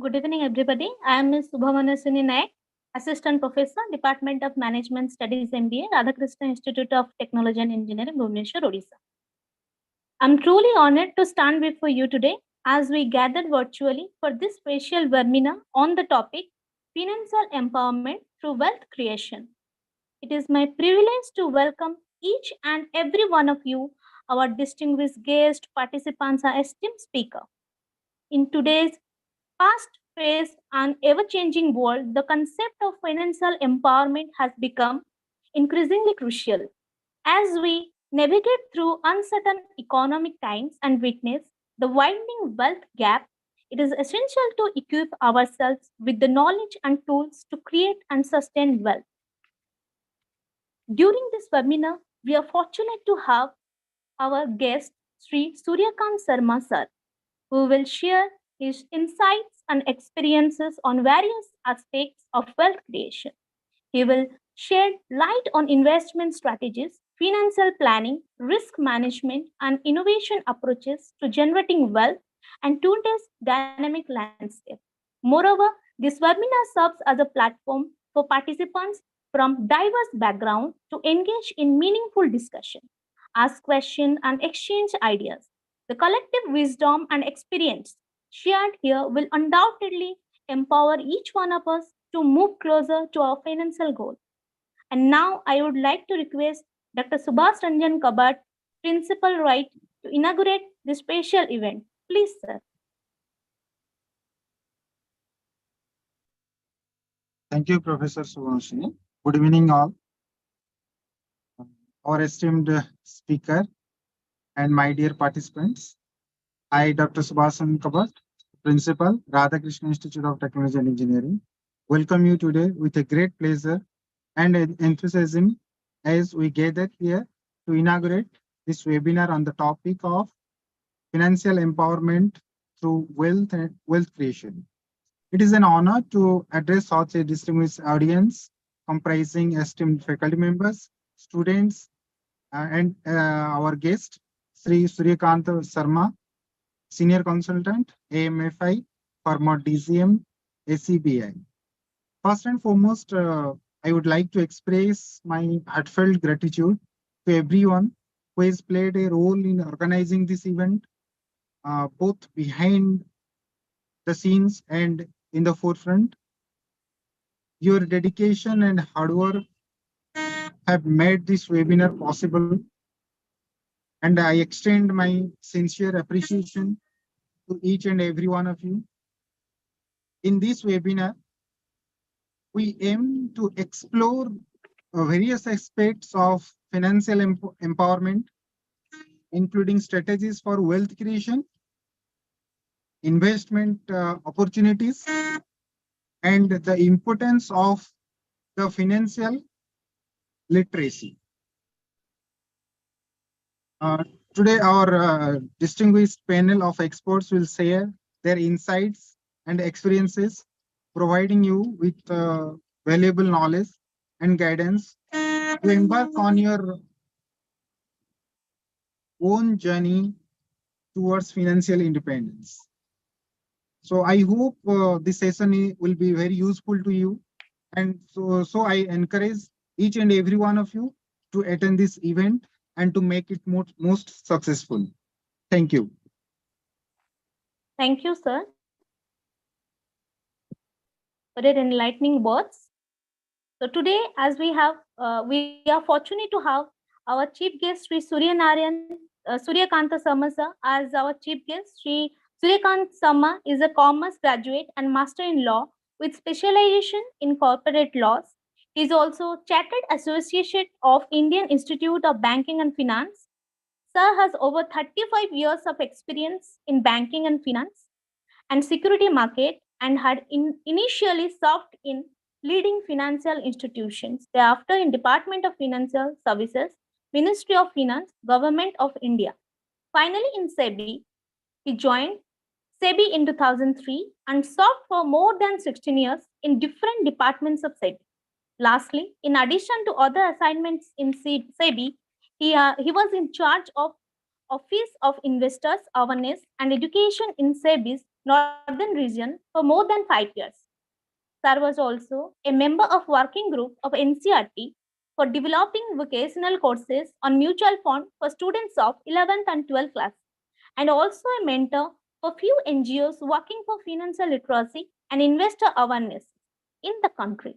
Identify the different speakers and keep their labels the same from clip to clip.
Speaker 1: Good evening, everybody. I am Ms. Bhubaneswar, Assistant Professor, Department of Management Studies MBA, Radhakrishna Institute of Technology and Engineering, Bhubaneswar, Odhisa. I'm truly honored to stand before you today as we gathered virtually for this special webinar on the topic Financial Empowerment through Wealth Creation. It is my privilege to welcome each and every one of you, our distinguished guests, participants, and esteemed speaker. In today's fast-paced and ever-changing world, the concept of financial empowerment has become increasingly crucial. As we navigate through uncertain economic times and witness the widening wealth gap, it is essential to equip ourselves with the knowledge and tools to create and sustain wealth. During this webinar, we are fortunate to have our guest, Sri Suryakant Sarma sir, who will share his insights and experiences on various aspects of wealth creation. He will shed light on investment strategies, financial planning, risk management, and innovation approaches to generating wealth and today's dynamic landscape. Moreover, this webinar serves as a platform for participants from diverse backgrounds to engage in meaningful discussion, ask questions, and exchange ideas. The collective wisdom and experience shared here will undoubtedly empower each one of us to move closer to our financial goal. And now I would like to request Dr. Subhas Ranjan Kabat, Principal Right, to inaugurate this special event. Please, sir.
Speaker 2: Thank you, Professor Subhashini. Good evening, all. Our esteemed speaker and my dear participants. I, Dr. Subhasan Kabat, Principal, Radhakrishna Institute of Technology and Engineering, welcome you today with a great pleasure and enthusiasm as we gather here to inaugurate this webinar on the topic of financial empowerment through wealth and wealth creation. It is an honor to address such a distinguished audience comprising esteemed faculty members, students, and our guest, Sri Suryakant Sarma, Senior Consultant, AMFI, former DCM, ACBI. First and foremost, I would like to express my heartfelt gratitude to everyone who has played a role in organizing this event, both behind the scenes and in the forefront. Your dedication and hard work have made this webinar possible, and I extend my sincere appreciation to each and every one of you. In this webinar, we aim to explore various aspects of financial empowerment, including strategies for wealth creation, investment opportunities, and the importance of the financial literacy. Today, our distinguished panel of experts will share their insights and experiences, providing you with valuable knowledge and guidance to embark on your own journey towards financial independence. So I hope this session will be very useful to you. And so I encourage each and every one of you to attend this event and to make it most successful. Thank you.
Speaker 1: Thank you, sir, for your enlightening words. So today, as we are fortunate to have our chief guest, Sri Suryakanta Sarma sir, as our chief guest. Sri Suryakant Sarma is a commerce graduate and master in law with specialization in corporate laws. He is also Chartered Associate of Indian Institute of Banking and Finance. Sir has over 35 years of experience in banking and finance and security market and had initially served in leading financial institutions, thereafter in Department of Financial Services, Ministry of Finance, Government of India. Finally, in SEBI, he joined SEBI in 2003 and served for more than 16 years in different departments of SEBI. Lastly, in addition to other assignments in SEBI, he was in charge of Office of Investors Awareness and Education in SEBI's northern region for more than 5 years. Sir was also a member of working group of NCRT for developing vocational courses on mutual fund for students of 11th and 12th class, and also a mentor for few NGOs working for financial literacy and investor awareness in the country.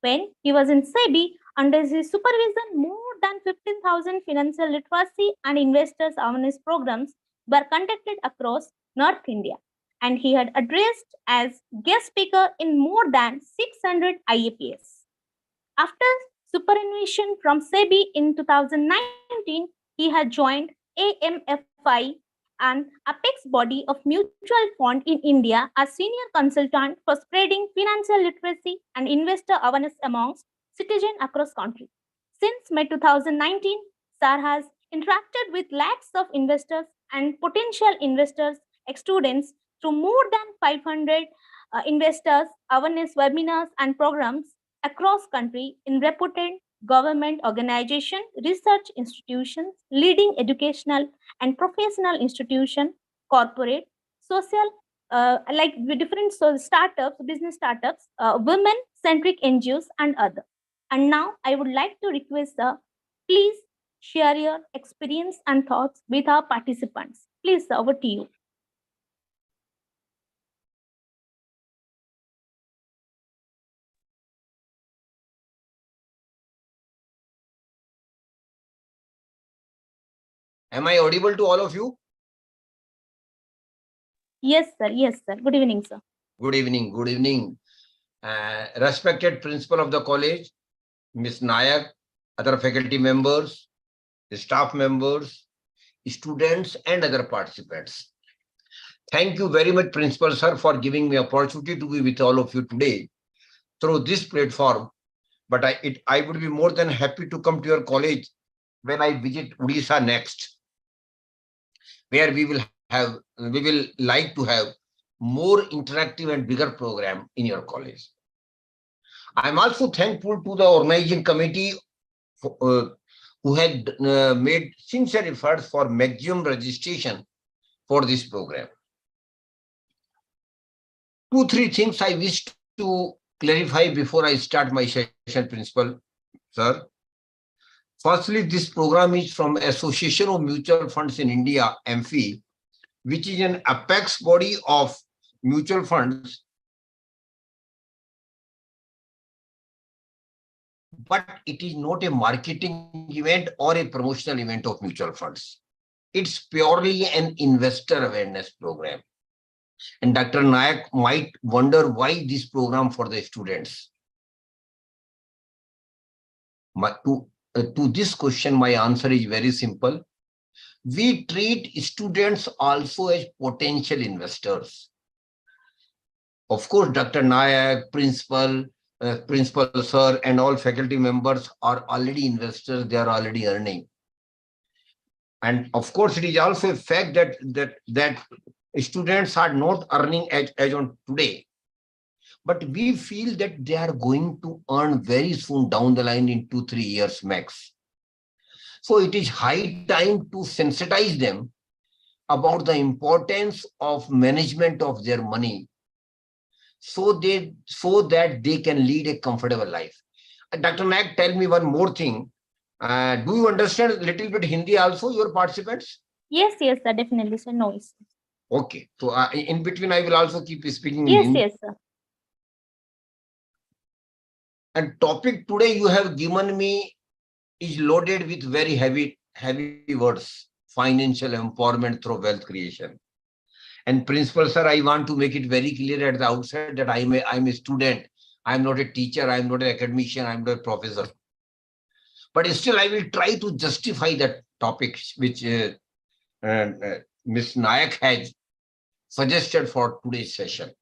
Speaker 1: When he was in SEBI, under his supervision, more than 15,000 financial literacy and investors awareness programs were conducted across North India, and he had addressed as guest speaker in more than 600 IAPS. After superannuation from SEBI in 2019, he had joined AMFI, an apex body of mutual fund in India, as senior consultant for spreading financial literacy and investor awareness amongst citizens across country. Since May 2019, SAR has interacted with lakhs of investors and potential investors, students through more than 500 investors awareness webinars and programs across country in reputed government organization, research institutions, leading educational and professional institution, corporate, social, like the different startups, business startups, women-centric NGOs, and other. And now I would like to request, please share your experience and thoughts with our participants. Please, over to you.
Speaker 3: Am I audible to all of you?
Speaker 1: Yes, sir. Yes, sir. Good evening, sir.
Speaker 3: Good evening. Good evening. Respected principal of the college, Ms. Nayak, other faculty members, staff members, students, and other participants. Thank you very much, Principal Sir, for giving me opportunity to be with all of you today through this platform. But I would be more than happy to come to your college when I visit Odhisa next, where we will like to have more interactive and bigger program in your college. I'm also thankful to the organizing committee who had made sincere efforts for maximum registration for this program. 2-3 things I wish to clarify before I start my session, Principal Sir. Firstly, this program is from Association of Mutual Funds in India, AMFI, which is an apex body of mutual funds, but it is not a marketing event or a promotional event of mutual funds. It's purely an investor awareness program. And Dr. Nayak might wonder why this program for the students. To this question, my answer is very simple. We treat students also as potential investors. Of course, Dr. Nayak, Principal Sir, and all faculty members are already investors. They are already earning. And of course, it is also a fact that students are not earning as on today. But we feel that they are going to earn very soon down the line in 2-3 years max. So it is high time to sensitize them about the importance of management of their money so that they can lead a comfortable life. Dr. Nayak, tell me one more thing. Do you understand a little bit Hindi also, your participants?
Speaker 1: Yes, sir, definitely, sir. No issue.
Speaker 3: Okay. So in between, I will also keep speaking
Speaker 1: Yes,
Speaker 3: in Hindi.
Speaker 1: yes, sir.
Speaker 3: And topic today you have given me is loaded with very heavy words: financial empowerment through wealth creation. And Principal Sir, I want to make it very clear at the outset that I'm a student. I'm not a teacher. I'm not an academician. I'm not a professor. But still, I will try to justify that topic which Ms. Nayak has suggested for today's session.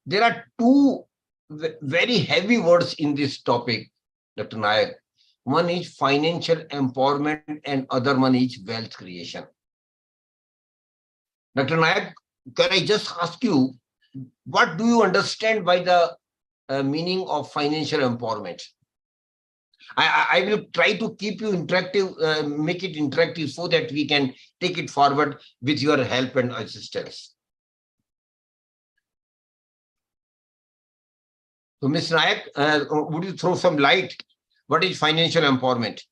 Speaker 3: There are two very heavy words in this topic, Dr. Nayak. One is financial empowerment and other one is wealth creation. Dr. Nayak, can I just ask you, what do you understand by the meaning of financial empowerment? I will try to keep you interactive, make it interactive so that we can take it forward with your help and assistance. So, Ms. Nayak, would you throw some light? What is financial empowerment?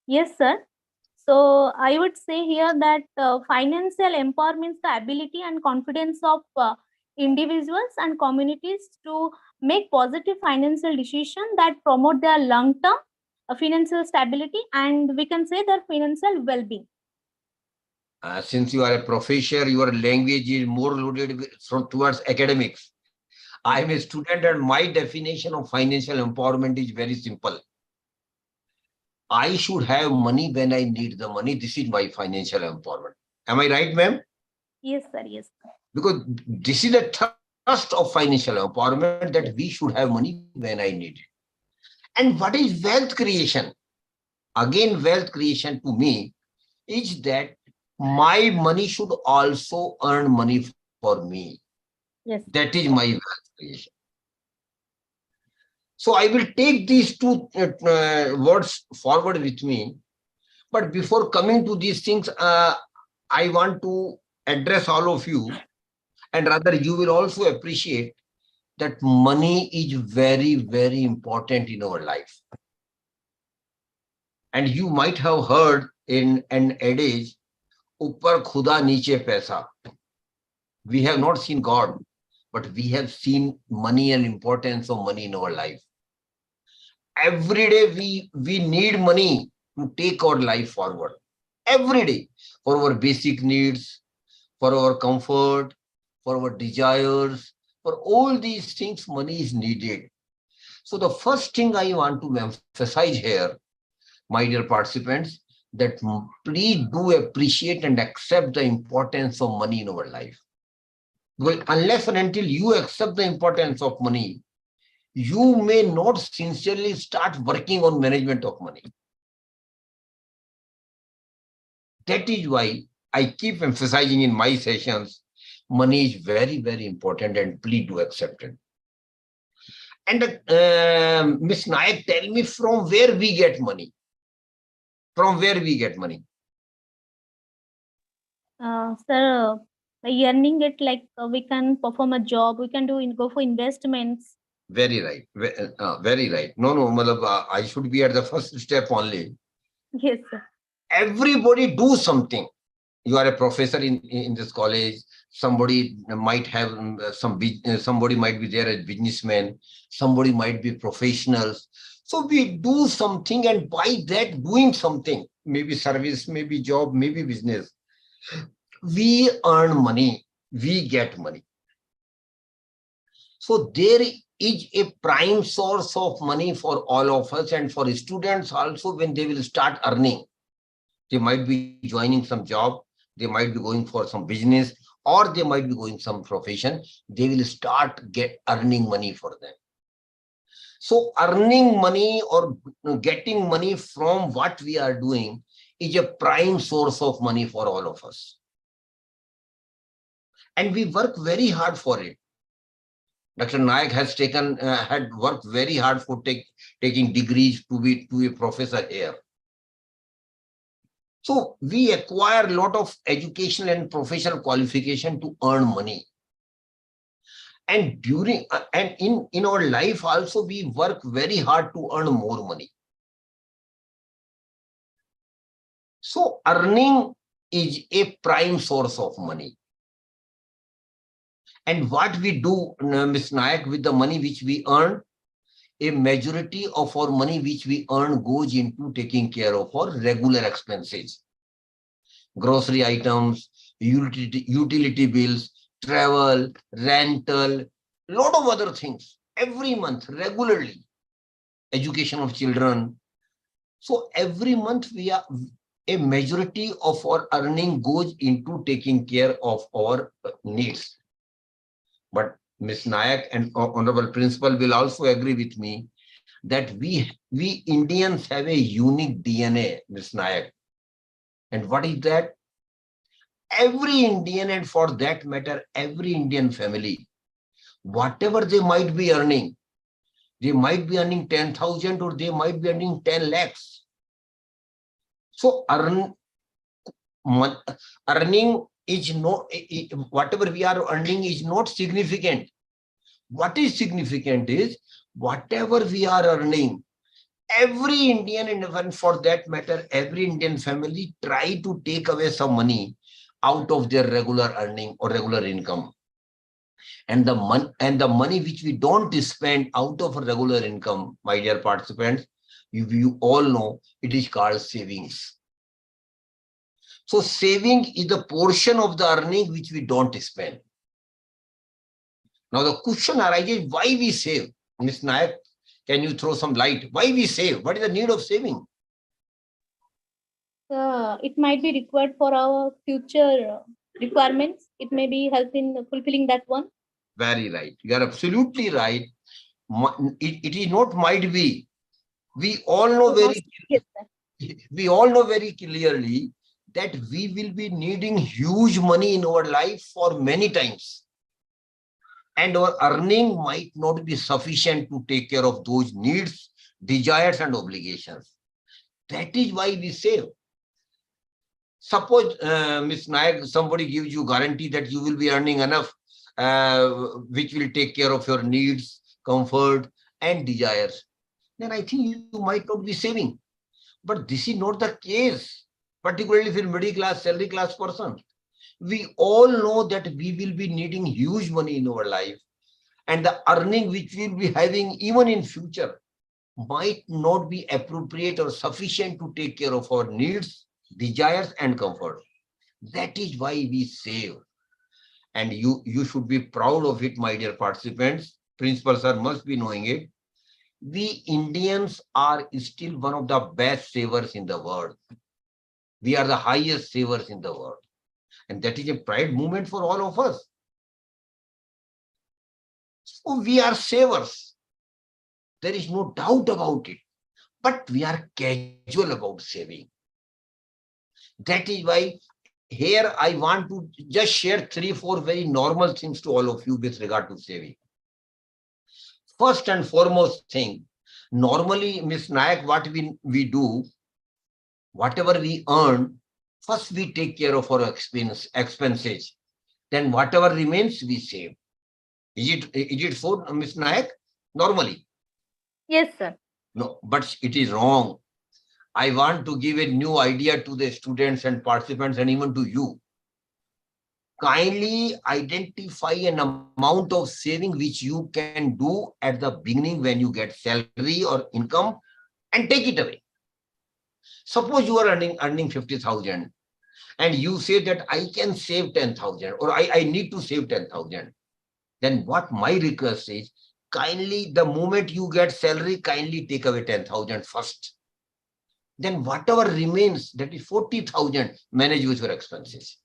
Speaker 1: Yes, sir. So I would say here that financial empowerment is the ability and confidence of individuals and communities to make positive financial decisions that promote their long-term financial stability, and we can say their financial well-being.
Speaker 3: Since you are a professor, your language is more loaded towards academics. I am a student, and my definition of financial empowerment is very simple. I should have money when I need the money. This is my financial empowerment. Am I right, ma'am?
Speaker 1: Yes, sir. Yes, sir.
Speaker 3: Because this is the thrust of financial empowerment, that we should have money when I need it. And what is wealth creation? Again, wealth creation to me is that my money should also earn money for me.
Speaker 1: Yes.
Speaker 3: That is my wealth creation. So I will take these two words forward with me. But before coming to these things, I want to address all of you, and rather you will also appreciate that money is very, very important in our life. And you might have heard in an adage, Upar Khuda Niche Paisa. We have not seen God, but we have seen money and importance of money in our life. Every day we need money to take our life forward. Every day, for our basic needs, for our comfort, for our desires, for all these things, money is needed. So the first thing I want to emphasize here, my dear participants, that please do appreciate and accept the importance of money in our life. Well, unless and until you accept the importance of money, you may not sincerely start working on management of money. That is why I keep emphasizing in my sessions, money is very, very important, and please do accept it. And Ms. Nayak, tell me from where we get money. From where we get money?
Speaker 1: Sir, by earning it, like we can perform a job, we can go for investments.
Speaker 3: Very right. Very right. No, I should be at the first step only.
Speaker 1: Yes, sir.
Speaker 3: Everybody do something. You are a professor in this college. Somebody might have somebody might be there as businessmen. Somebody might be professionals. So we do something, and by that doing something, maybe service, maybe job, maybe business, we earn money, we get money. So there is a prime source of money for all of us, and for students also. When they will start earning, they might be joining some job, they might be going for some business, or they might be going some profession. They will start earning money for them. So earning money or getting money from what we are doing is a prime source of money for all of us. And we work very hard for it. Dr. Nayak has had worked very hard for taking degrees to be a professor here. So we acquire a lot of educational and professional qualification to earn money. And in our life also, we work very hard to earn more money. So earning is a prime source of money. And what we do, Ms. Nayak, with the money which we earn, a majority of our money which we earn goes into taking care of our regular expenses. Grocery items, utility bills, travel, rental, lot of other things, every month, regularly, education of children. So every month a majority of our earning goes into taking care of our needs. But Ms. Nayak and Honorable Principal will also agree with me that we Indians have a unique DNA, Ms. Nayak. And what is that? Every Indian, and for that matter, every Indian family, whatever they might be earning 10,000 or they might be earning 10 lakhs. So earning is not, whatever we are earning is not significant. What is significant is whatever we are earning, every Indian, and for that matter, every Indian family try to take away some money out of their regular earning or regular income. And the money which we don't spend out of a regular income, my dear participants, you all know it is called savings. So saving is the portion of the earning which we don't spend. Now the question arises, why we save? Ms. Nayak, can you throw some light? Why we save? What is the need of saving?
Speaker 1: It might be required for our future requirements. It may be help in fulfilling that one.
Speaker 3: Very right. You are absolutely right. It is not might be. We all know we all know very clearly that we will be needing huge money in our life for many times. And our earning might not be sufficient to take care of those needs, desires, and obligations. That is why we save. Suppose, Ms. Nayak, somebody gives you guarantee that you will be earning enough, which will take care of your needs, comfort, and desires. Then I think you might not be saving. But this is not the case, particularly for middle class, salary class person. We all know that we will be needing huge money in our life, and the earning which we will be having even in future might not be appropriate or sufficient to take care of our needs, desires, and comfort. That is why we save. And you should be proud of it, my dear participants. Principal sir must be knowing it. We Indians are still one of the best savers in the world. We are the highest savers in the world. And that is a pride moment for all of us. So we are savers. There is no doubt about it. But we are casual about saving. That is why here I want to just share 3-4 very normal things to all of you with regard to saving. First and foremost thing, normally, Ms. Nayak, what we do, whatever we earn, first we take care of our expenses. Then whatever remains, we save. Is it so, Ms. Nayak? Normally.
Speaker 1: Yes, sir.
Speaker 3: No, but it is wrong. I want to give a new idea to the students and participants and even to you. Kindly identify an amount of saving which you can do at the beginning when you get salary or income and take it away. Suppose you are earning 50,000 and you say that I can save 10,000 or I need to save 10,000. Then what my request is, kindly, the moment you get salary, kindly take away 10,000 first. Then whatever remains, that is 40,000, manage with your expenses.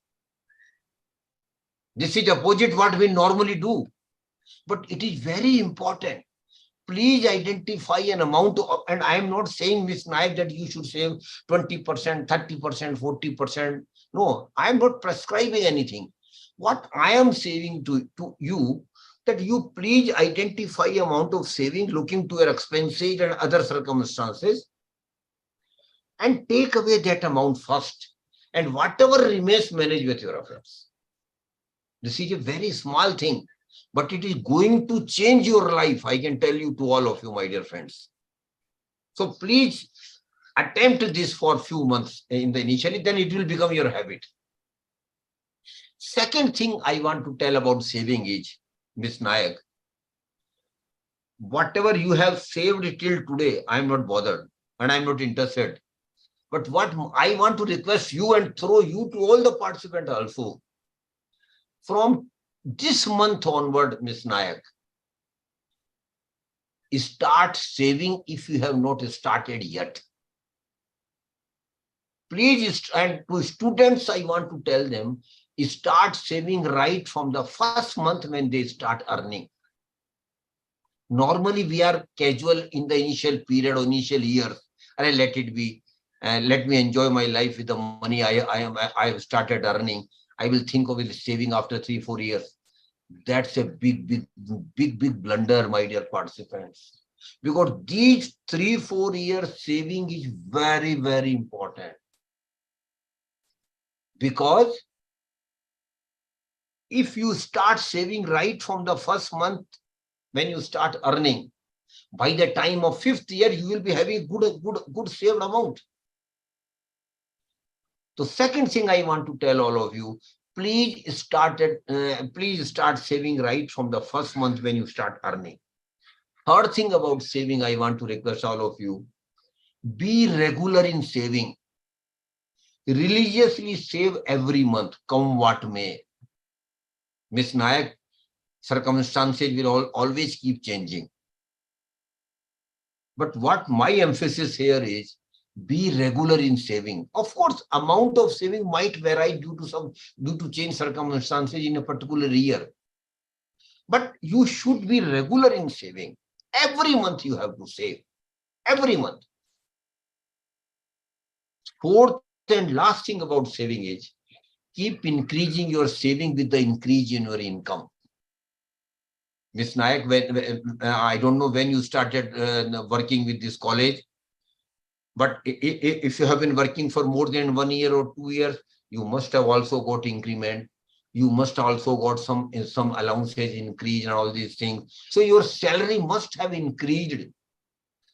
Speaker 3: This is opposite what we normally do. But it is very important. Please identify an amount and I am not saying, Ms. Nayak, that you should save 20%, 30%, 40%. No, I am not prescribing anything. What I am saying to you, that you please identify amount of saving looking to your expenses and other circumstances and take away that amount first. And whatever remains, manage with your affairs. This is a very small thing, but it is going to change your life. I can tell you to all of you, my dear friends. So please attempt this for a few months initially, then it will become your habit. Second thing I want to tell about saving is, Ms. Nayak, whatever you have saved till today, I am not bothered and I am not interested. But what I want to request you and throw you to all the participants also, from this month onward, Ms. Nayak, start saving if you have not started yet. Please, and to students, I want to tell them, start saving right from the first month when they start earning. Normally, we are casual in the initial period or initial years. And let it be, and let me enjoy my life with the money I have started earning. I will think of it saving after 3-4 years. That's a big blunder, my dear participants. Because these 3-4 years saving is very, very important. Because if you start saving right from the first month, when you start earning, by the time of 5th year, you will be having good saved amount. The second thing I want to tell all of you, please start saving right from the first month when you start earning. Third thing about saving, I want to request all of you, be regular in saving. Religiously save every month, come what may. Miss Nayak, circumstances will always keep changing. But what my emphasis here is, be regular in saving. Of course, amount of saving might vary due to change circumstances in a particular year. But you should be regular in saving. Every month you have to save. Every month. Fourth and last thing about saving is, keep increasing your saving with the increase in your income. Ms. Nayak, I don't know when you started working with this college, but if you have been working for more than 1 year or 2 years, you must have also got increment. You must also got some allowances increase and all these things. So your salary must have increased.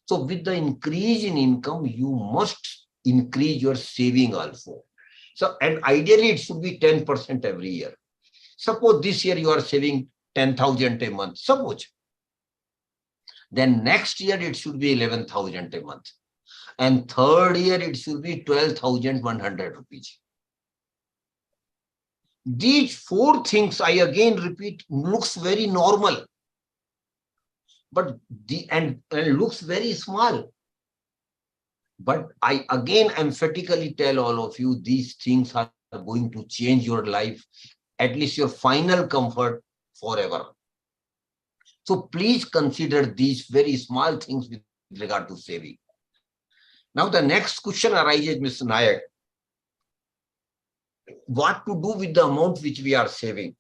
Speaker 3: So with the increase in income, you must increase your saving also. So, and ideally it should be 10% every year. Suppose this year you are saving 10,000 a month, suppose. Then next year it should be 11,000 a month. And third year it should be 12,100 rupees. These four things, I again repeat, looks very normal. But and looks very small. But I again emphatically tell all of you, these things are going to change your life, at least your final comfort forever. So please consider these very small things with regard to saving. Now the next question arises, Mr. Nayak, what to do with the amount which we are saving?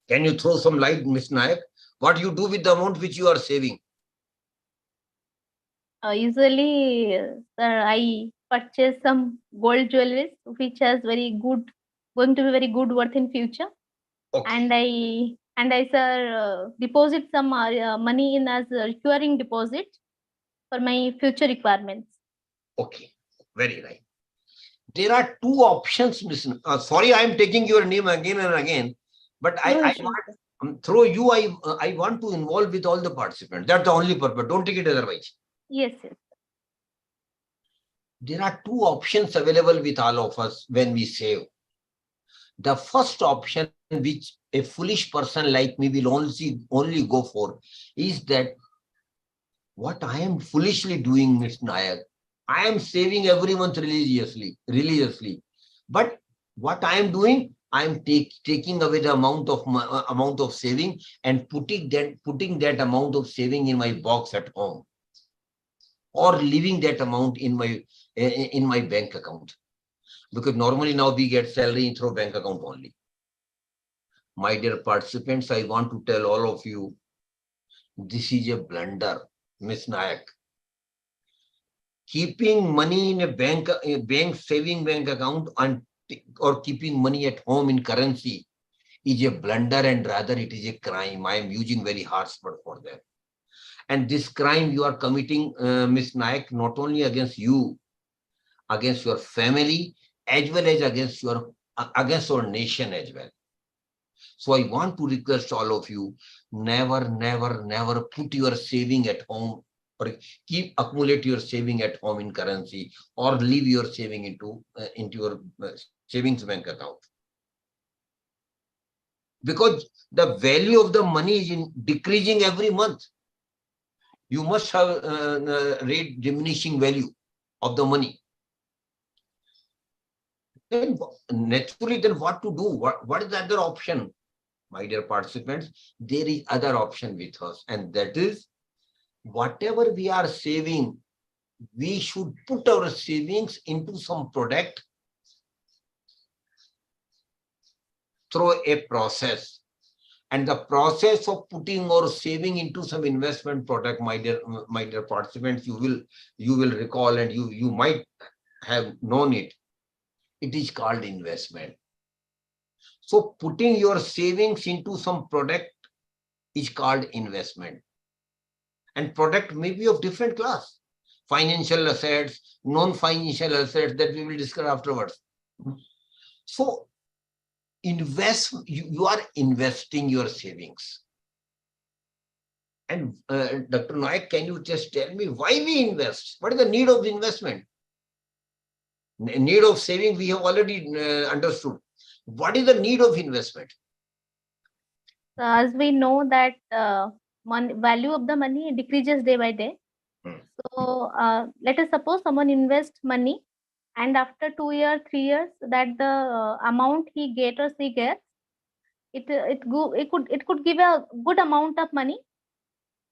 Speaker 3: Can you throw some light, Ms. Nayak? What you do with the amount which you are saving?
Speaker 1: Usually, sir, I purchase some gold jewelry, which has going to be very good worth in future. Okay. And I sir, deposit some money in as a recurring deposit for my future requirements.
Speaker 3: Okay, very right. There are two options, Ms. Sorry, I am taking your name again and again, but I want, through you, I want to involve with all the participants. That's the only purpose. Don't take it otherwise.
Speaker 1: Yes, yes.
Speaker 3: There are two options available with all of us when we save. The first option, which a foolish person like me will only go for, is that what I am foolishly doing, Mr. Nayak, I am saving every month religiously. But what I am doing, I am taking away the amount of saving and putting that amount of saving in my box at home, or leaving that amount in my bank account. Because normally now we get salary through bank account only. My dear participants, I want to tell all of you, this is a blunder, Ms. Nayak. Keeping money in a saving bank account or keeping money at home in currency is a blunder, and rather it is a crime. I am using very harsh word for that. And this crime you are committing, Ms. Nayak, not only against you, against your family, as well as against your nation as well. So I want to request all of you, never put your saving at home, or accumulate your saving at home in currency, or leave your saving into your savings bank account. Because the value of the money is decreasing every month. You must have rate diminishing value of the money. Then naturally, then what to do? What is the other option? My dear participants, there is other option with us, and that is, whatever we are saving, we should put our savings into some product through a process. And the process of putting or saving into some investment product, my dear participants, you will recall, and you might have known it. It is called investment. So putting your savings into some product is called investment. And product may be of different class. Financial assets, non-financial assets that we will discuss afterwards. So you are investing your savings. And Dr. Nayak, can you just tell me why we invest? What is the need of investment? Need of saving we have already understood. What is the need of investment?
Speaker 1: As we know that value of the money decreases day by day. So let us suppose someone invests money, and after 2 years, 3 years, that the amount he gets or she gets, it could give a good amount of money.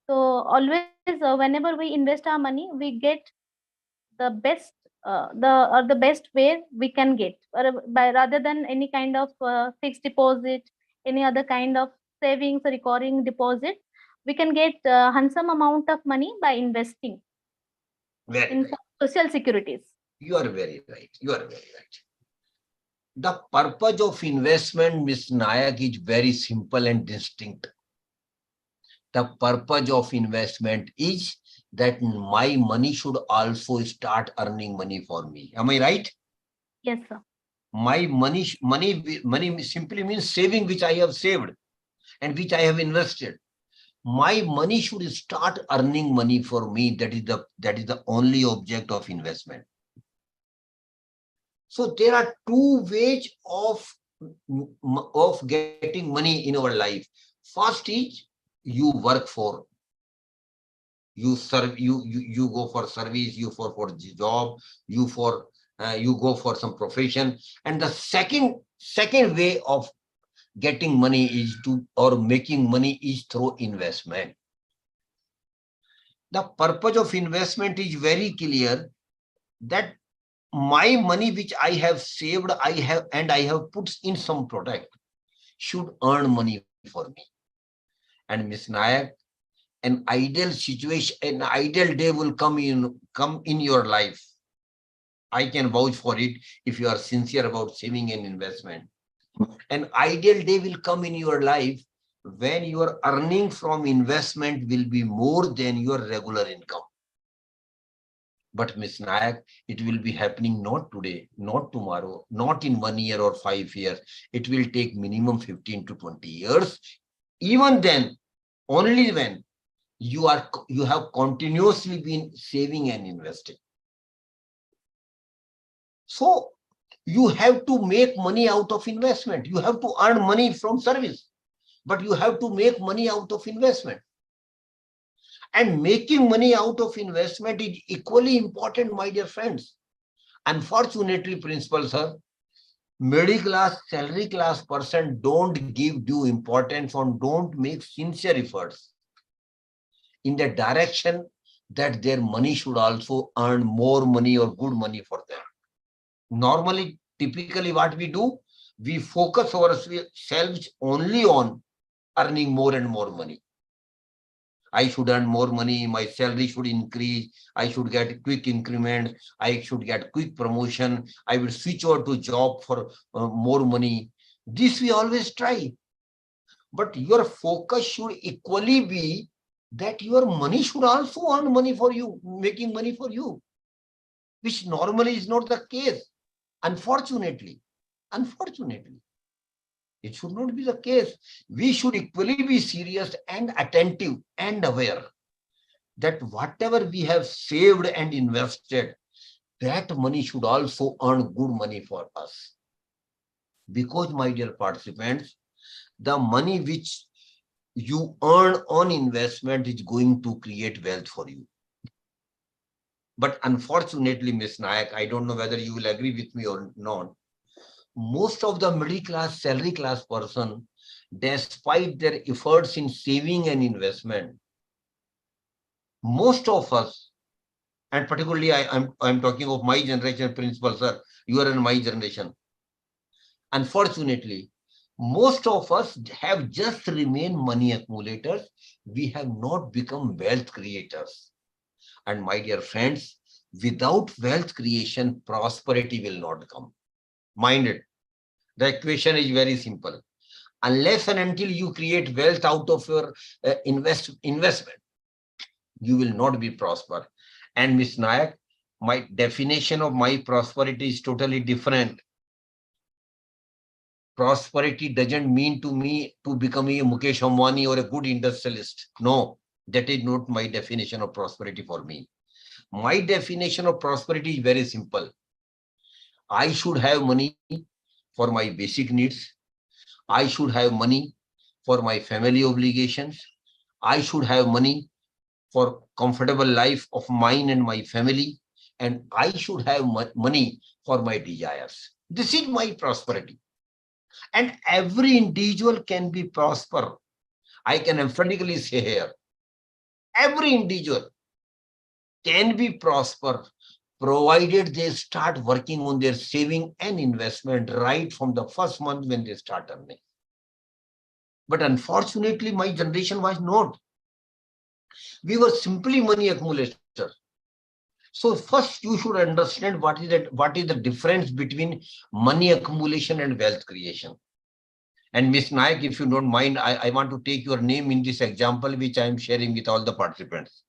Speaker 1: So always whenever we invest our money, we get the best the best way we can get, by rather than any kind of fixed deposit, any other kind of savings or recurring deposit. We can get handsome amount of money by investing in social securities.
Speaker 3: You are very right. You are very right. The purpose of investment, Ms. Nayak, is very simple and distinct. The purpose of investment is that my money should also start earning money for me. Am I right?
Speaker 1: Yes, sir.
Speaker 3: My money simply means saving, which I have saved and which I have invested. My money should start earning money for me. That is the only object of investment. So there are two ways of getting money in our life. First is you work for, you serve, you go for service, you for job, you go for some profession. And the second way of getting money is making money is through investment. The purpose of investment is very clear, that my money which I have saved, I have put in some product should earn money for me. And Ms. Nayak, an ideal situation, an ideal day will come in your life. I can vouch for it if you are sincere about saving and investment. An ideal day will come in your life when your earning from investment will be more than your regular income. But Ms. Nayak, it will be happening not today, not tomorrow, not in 1 year or 5 years. It will take minimum 15 to 20 years. Even then, only when you have continuously been saving and investing. So you have to make money out of investment. You have to earn money from service, but you have to make money out of investment. And making money out of investment is equally important, my dear friends. Unfortunately, principal sir, middle class, salary class person don't give due importance or don't make sincere efforts in the direction that their money should also earn more money or good money for them. Normally, typically what we do, we focus ourselves only on earning more and more money. I should earn more money, my salary should increase, I should get quick increment, I should get quick promotion, I will switch over to job for more money. This we always try. But your focus should equally be that your money should also earn money for you, making money for you, which normally is not the case. Unfortunately, it should not be the case. We should equally be serious and attentive and aware that whatever we have saved and invested, that money should also earn good money for us. Because, my dear participants, the money which you earn on investment is going to create wealth for you. But unfortunately, Ms. Nayak, I don't know whether you will agree with me or not. Most of the middle class, salary class person, despite their efforts in saving and investment, most of us, and particularly I'm talking of my generation, principal sir, you are in my generation. Unfortunately, most of us have just remained money accumulators. We have not become wealth creators. And my dear friends, without wealth creation, prosperity will not come. Mind it. The equation is very simple. Unless and until you create wealth out of your investment, you will not be prosper. And Ms. Nayak, my definition of my prosperity is totally different. Prosperity doesn't mean to me to become a Mukesh Ambani or a good industrialist. No, that is not my definition of prosperity for me. My definition of prosperity is very simple. I should have money for my basic needs. I should have money for my family obligations. I should have money for comfortable life of mine and my family. And I should have money for my desires. This is my prosperity. And every individual can be prosper. I can emphatically say here, every individual can be prosper, provided they start working on their saving and investment right from the first month when they start earning. But unfortunately, my generation was not. We were simply money accumulators. So first you should understand what is the difference between money accumulation and wealth creation. And Ms. Nayak, if you don't mind, I want to take your name in this example, which I am sharing with all the participants.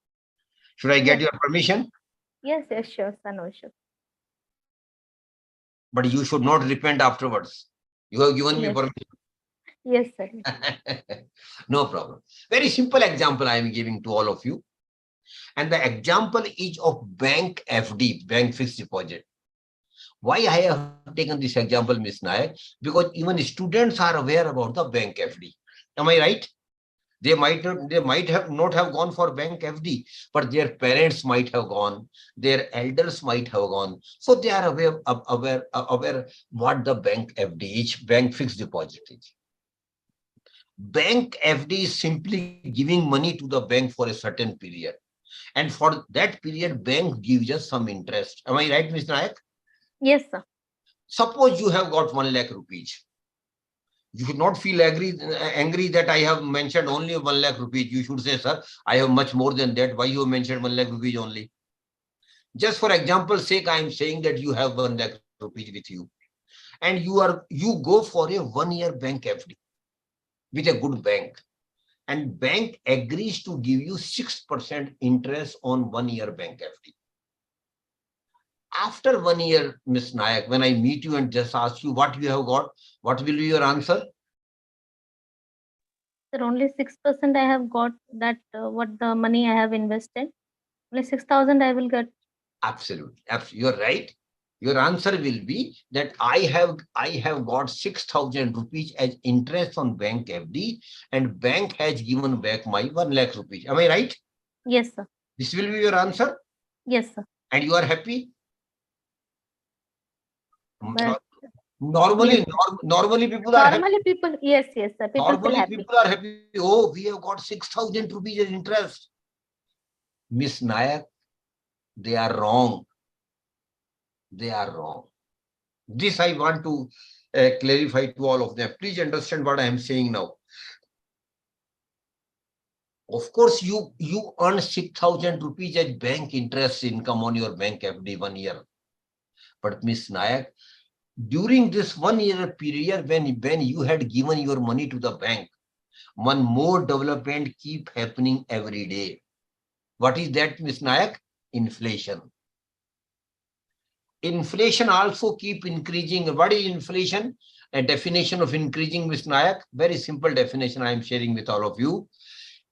Speaker 3: Should I get your permission?
Speaker 1: Yes, sure, sir, no issue.
Speaker 3: But you should not repent afterwards. You have given me permission.
Speaker 1: Yes, sir.
Speaker 3: No problem. Very simple example I am giving to all of you. And the example is of bank FD, bank fixed deposit. Why I have taken this example, Ms. Nayak? Because even students are aware about the bank FD. Am I right? They might not have gone for bank FD, but their parents might have gone, their elders might have gone. So they are aware what the bank FD is, bank fixed deposit is. Bank FD is simply giving money to the bank for a certain period. And for that period, bank gives us some interest. Am I right, Ms. Nayak?
Speaker 1: Yes, sir.
Speaker 3: Suppose you have got 1 lakh rupees. You should not feel angry that I have mentioned only 1 lakh rupees. You should say, sir, I have much more than that. Why you have mentioned 1 lakh rupees only? Just for example's sake, I am saying that you have 1 lakh rupees with you. And you go for a 1-year bank FD with a good bank. And bank agrees to give you 6% interest on 1-year bank FD. After 1 year, Ms. Nayak, when I meet you and just ask you what you have got, what will be your answer?
Speaker 1: Sir, only 6% I have got that what the money I have invested. Only 6,000 I will get.
Speaker 3: Absolutely. You're right. Your answer will be that I have got 6,000 rupees as interest on bank FD, and bank has given back my 1 lakh rupees. Am I right?
Speaker 1: Yes, sir.
Speaker 3: This will be your answer?
Speaker 1: Yes, sir.
Speaker 3: And you are happy?
Speaker 1: But
Speaker 3: normally people are happy.
Speaker 1: Normally people, yes, sir. People feel
Speaker 3: Normally
Speaker 1: happy.
Speaker 3: people are happy. Oh, we have got 6,000 rupees as interest. Miss Nayak, they are wrong. They are wrong. This I want to clarify to all of them. Please understand what I am saying now. Of course, you earn 6,000 rupees as bank interest income on your bank FD 1 year. But Miss Nayak, during this 1 year period when you had given your money to the bank, one more development keep happening every day. What is that, Miss Nayak? Inflation. Inflation also keep increasing. What is inflation? A definition of increasing, Ms. Nayak, very simple definition I am sharing with all of you.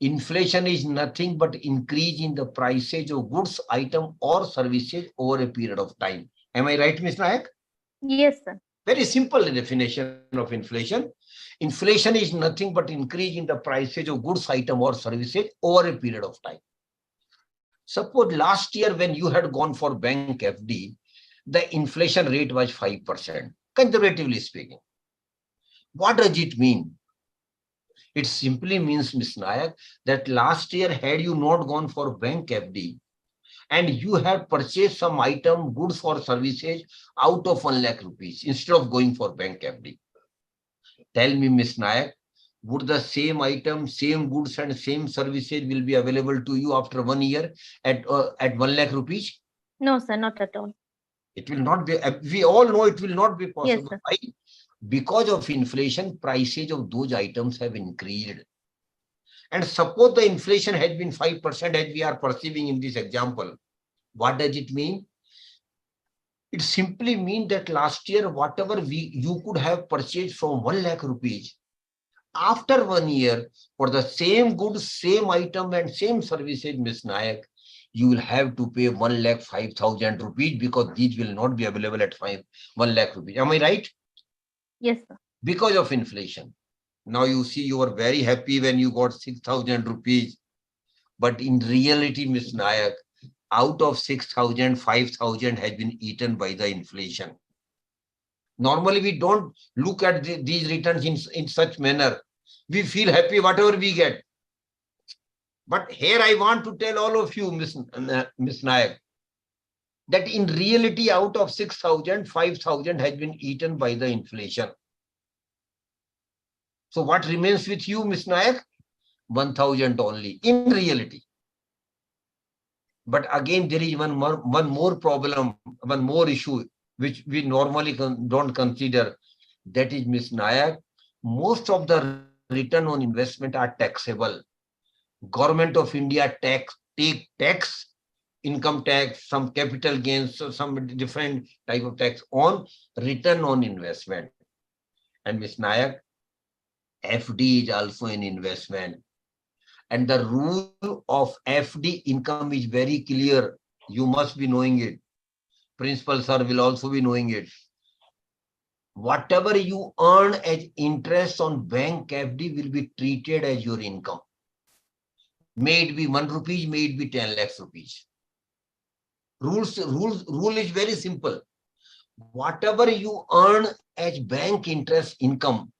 Speaker 3: Inflation is nothing but increase in the prices of goods, item or services over a period of time. Am I right, Ms. Nayak?
Speaker 1: Yes, sir.
Speaker 3: Very simple definition of inflation. Inflation is nothing but increase in the prices of goods, item or services over a period of time. Suppose last year when you had gone for bank FD, the inflation rate was 5%, conservatively speaking. What does it mean? It simply means, Ms. Nayak, that last year had you not gone for bank FD and you have purchased some item, goods or services out of 1 lakh rupees instead of going for bank FD. Tell me, Ms. Nayak, would the same item, same goods and same services will be available to you after 1 year at 1 lakh rupees?
Speaker 1: No, sir, not at all.
Speaker 3: It will not be. We all know it will not be possible.
Speaker 1: Yes, sir.
Speaker 3: Why? because of inflation, prices of those items have increased. And suppose the inflation has been 5% as we are perceiving in this example. What does it mean? It simply means that last year, whatever you could have purchased from 1 lakh rupees, after 1 year, for the same goods, same item and same services, Ms. Nayak, you will have to pay 1,05,000 rupees because these will not be available at 1 lakh rupees. Am I right?
Speaker 1: Yes, sir.
Speaker 3: Because of inflation. Now you see, you were very happy when you got 6,000 rupees. But in reality, Ms. Nayak, out of 6,000, 5,000 has been eaten by the inflation. Normally, we don't look at these returns in such manner. We feel happy whatever we get. But here I want to tell all of you, Ms. Nayak, that in reality, out of 6,000, 5,000 has been eaten by the inflation. So what remains with you, Ms. Nayak? 1,000 only in reality. But again, there is one more problem, one more issue, which we normally don't consider. That is, Ms. Nayak, most of the return on investment are taxable. Government of India take tax, income tax, some capital gains, so some different type of tax on return on investment. And Ms. Nayak, FD is also an investment. And the rule of FD income is very clear. You must be knowing it. Principal sir will also be knowing it. Whatever you earn as interest on bank FD will be treated as your income. May it be 1 rupee, may it be 10 lakhs rupees. Rule is very simple. Whatever you earn as bank interest income,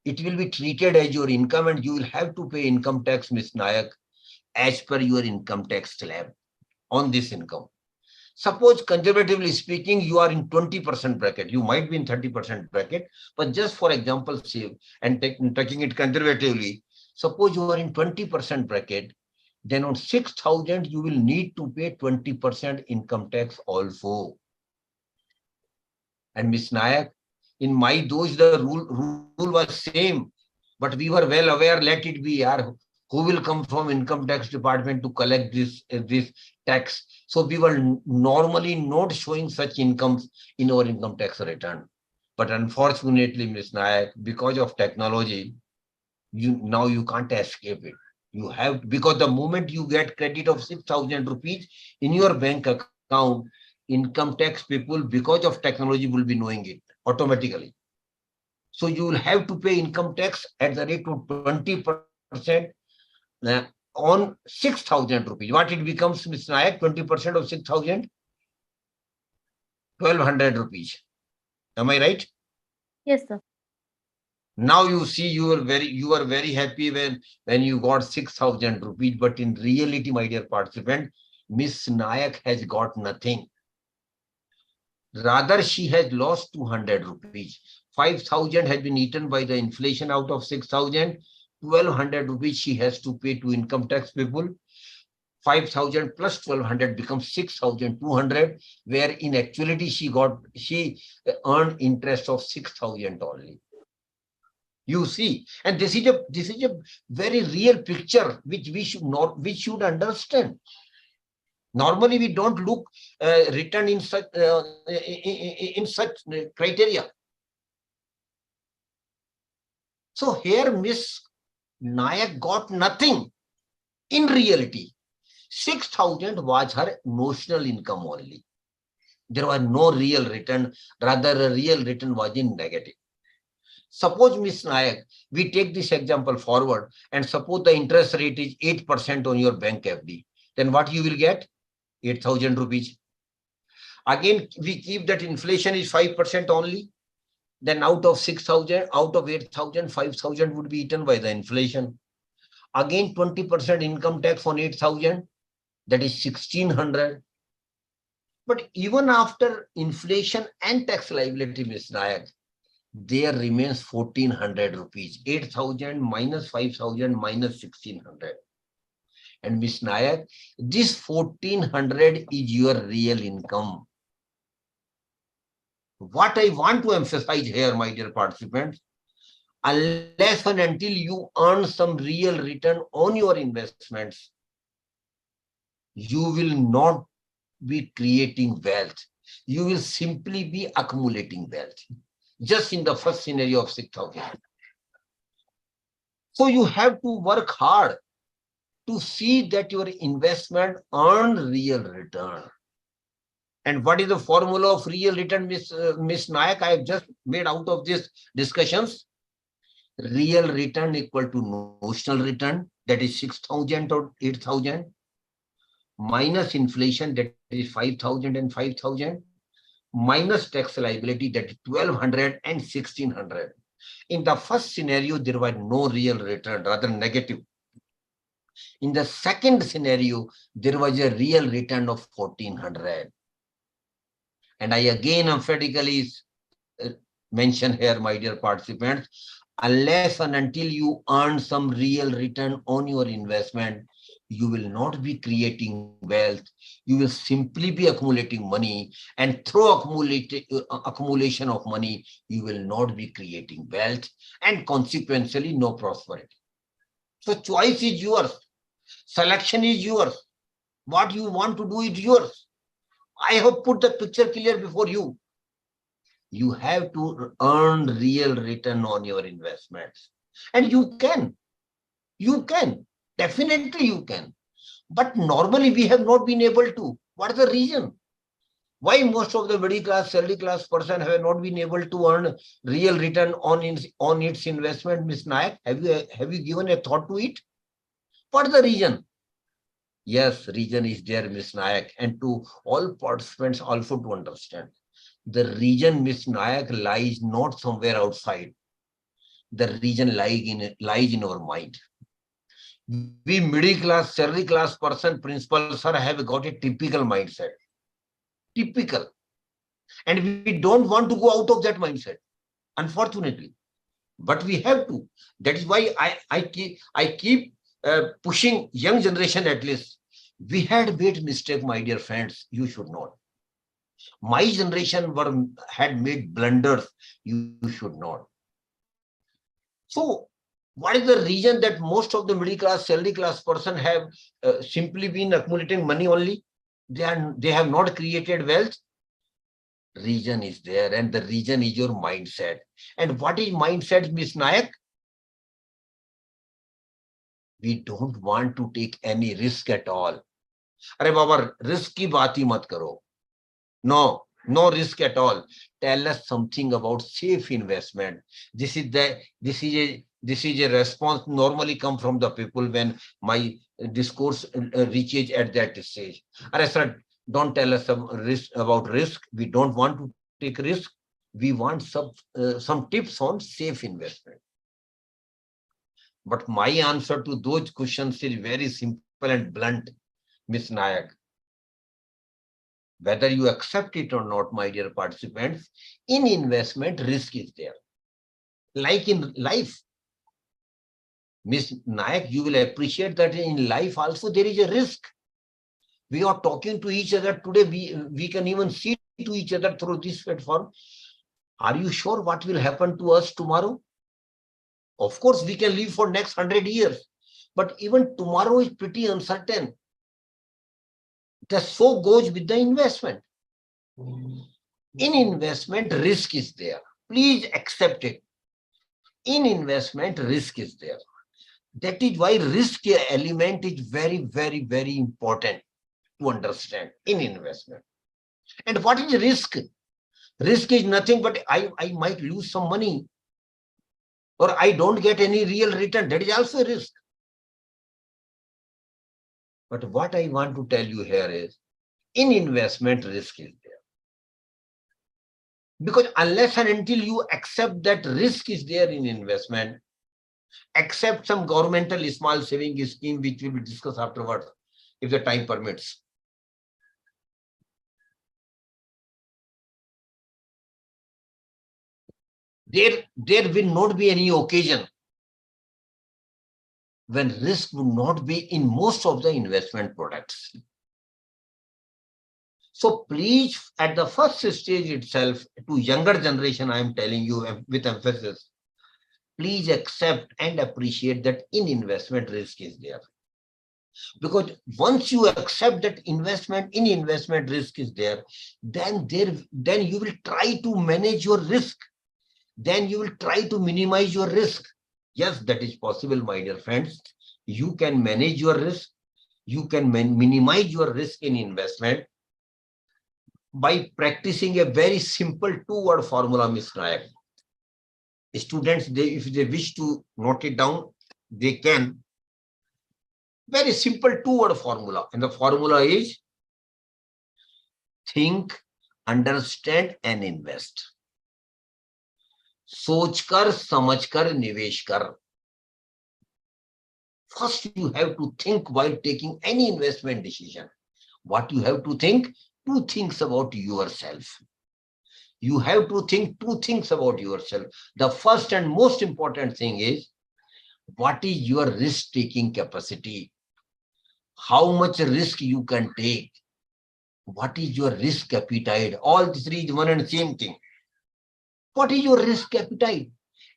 Speaker 3: it will be treated as your income and you will have to pay income tax, Ms. Nayak, as per your income tax slab on this income. Suppose, conservatively speaking, you are in 20% bracket. You might be in 30% bracket, but just for example, say, and taking it conservatively, suppose you are in 20% bracket, then on 6,000, you will need to pay 20% income tax also. And Ms. Nayak, in my those the rule was same, but we were well aware, let it be, who will come from income tax department to collect this tax. So we were normally not showing such incomes in our income tax return. But unfortunately, Ms. Nayak, because of technology, now you can't escape it. You have, because the moment you get credit of 6,000 rupees in your bank account, income tax people, because of technology, will be knowing it automatically. So you will have to pay income tax at the rate of 20% on 6,000 rupees. What it becomes, Ms. Nayak, 20% of 6,000? 1,200 rupees. Am I right?
Speaker 1: Yes, sir.
Speaker 3: Now you see, you were very happy when you got 6,000 rupees, but in reality, my dear participant, Ms. Nayak has got nothing. Rather, she has lost 200 rupees. 5,000 has been eaten by the inflation out of 6,000. 1,200 rupees she has to pay to income tax people. 5,000 plus 1,200 becomes 6,200, where in actuality she earned interest of 6,000 only. You see, and this is a very real picture which we should understand. Normally, we don't look return in such criteria. So here, Miss Nayak got nothing. In reality, 6,000 was her notional income only. There was no real return. Rather, a real return was in negative. Suppose, Miss Nayak, we take this example forward and suppose the interest rate is 8% on your bank FD. Then what you will get? 8,000 rupees. Again, we keep that inflation is 5% only. Then out of 6,000, out of 8,000, 5,000 would be eaten by the inflation. Again, 20% income tax on 8,000, that is 1,600. But even after inflation and tax liability, Ms. Nayak, there remains 1,400 rupees. 8,000 minus 5,000 minus 1,600. And Ms. Nayak, this 1,400 is your real income. What I want to emphasize here, my dear participants, unless and until you earn some real return on your investments, you will not be creating wealth. You will simply be accumulating wealth. Just in the first scenario of 6,000. So you have to work hard to see that your investment earn real return. And what is the formula of real return, Miss Nayak? I have just made out of this discussions. Real return equal to notional return, that is 6,000 or 8,000, minus inflation, that is 5,000 and 5,000, minus tax liability, that is 1,200 and 1,600. In the first scenario, there was no real return, rather negative. In the second scenario, there was a real return of 1,400. And I again emphatically mention here, my dear participants, unless and until you earn some real return on your investment, you will not be creating wealth. You will simply be accumulating money, and through accumulation of money, you will not be creating wealth, and consequently no prosperity. So choice is yours. Selection is yours. What you want to do is yours. I have put the picture clear before you. You have to earn real return on your investments. And you can. You can. Definitely you can. But normally we have not been able to. What is the reason? Why most of the middle class, salary class person have not been able to earn real return on its investment, Ms. Nayak? Have you given a thought to it? What is the reason? Yes, reason is there, Ms. Nayak, and to all participants also to understand. The region, Ms. Nayak, lies not somewhere outside. The region lies in our mind. We middle class, salary class person, principal, sir, have got a typical mindset. Typical. And we don't want to go out of that mindset, unfortunately. But we have to. That is why I keep pushing young generation at least. We had made mistake, my dear friends. You should not. My generation had made blunders. You should not. So what is the reason that most of the middle class, salary class person have simply been accumulating money only? They have not created wealth. Reason is there, and the reason is your mindset. And what is mindset, Ms. Nayak? We don't want to take any risk at all. Arey Baba, risk ki baat hi mat karo. No risk at all. Tell us something about safe investment. This is a response normally come from the people when my discourse reaches at that stage. Arey sir, don't tell us about risk. We don't want to take risk. We want some tips on safe investment. But my answer to those questions is very simple and blunt, Ms. Nayak. Whether you accept it or not, my dear participants, in investment, risk is there. Like in life, Ms. Nayak, you will appreciate that in life also there is a risk. We are talking to each other today. We can even see to each other through this platform. Are you sure what will happen to us tomorrow? Of course, we can live for next 100 years, but even tomorrow is pretty uncertain. That so goes with the investment. In investment, risk is there. Please accept it. In investment, risk is there. That is why risk element is very, very, very important to understand in investment. And what is risk? Risk is nothing but I might lose some money, or I don't get any real return. That is also a risk. But what I want to tell you here is, in investment, risk is there. Because unless and until you accept that risk is there in investment, accept some governmental small saving scheme, which we will discuss afterwards, if the time permits. There will not be any occasion when risk would not be in most of the investment products. So please, at the first stage itself, to younger generation, I am telling you with emphasis, please accept and appreciate that in investment risk is there. Because once you accept that investment risk is there, then you will try to manage your risk. Then you will try to minimize your risk. Yes, that is possible, my dear friends. You can manage your risk. You can minimize your risk in investment by practicing a very simple two-word formula, Ms. Nayak. Students, if they wish to note it down, they can. Very simple two-word formula. And the formula is think, understand, and invest. सोच कर, समझ कर, निवेश कर. First, you have to think while taking any investment decision. What you have to think? Two things about yourself. You have to think two things about yourself. The first and most important thing is, what is your risk-taking capacity? How much risk you can take? What is your risk appetite? All three is one and the same thing. What is your risk appetite?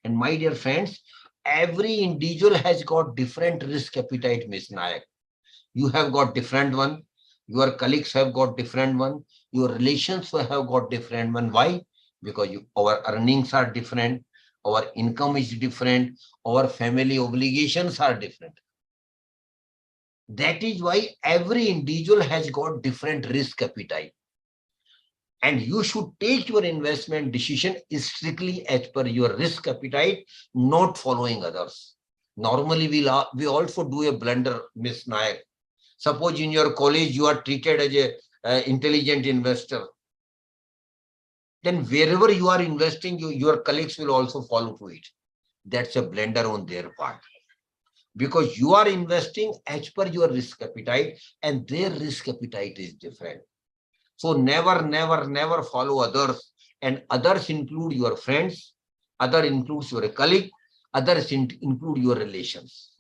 Speaker 3: And my dear friends, every individual has got different risk appetite, Ms. Nayak. You have got different one. Your colleagues have got different one. Your relations have got different one. Why? Because our earnings are different. Our income is different. Our family obligations are different. That is why every individual has got different risk appetite. And you should take your investment decision strictly as per your risk appetite, not following others. Normally, we also do a blunder, Ms. Nayak. Suppose in your college, you are treated as an intelligent investor. Then wherever you are investing, your colleagues will also follow to it. That's a blunder on their part. Because you are investing as per your risk appetite and their risk appetite is different. So never follow others, and others include your friends, other includes your colleague, others include your relations.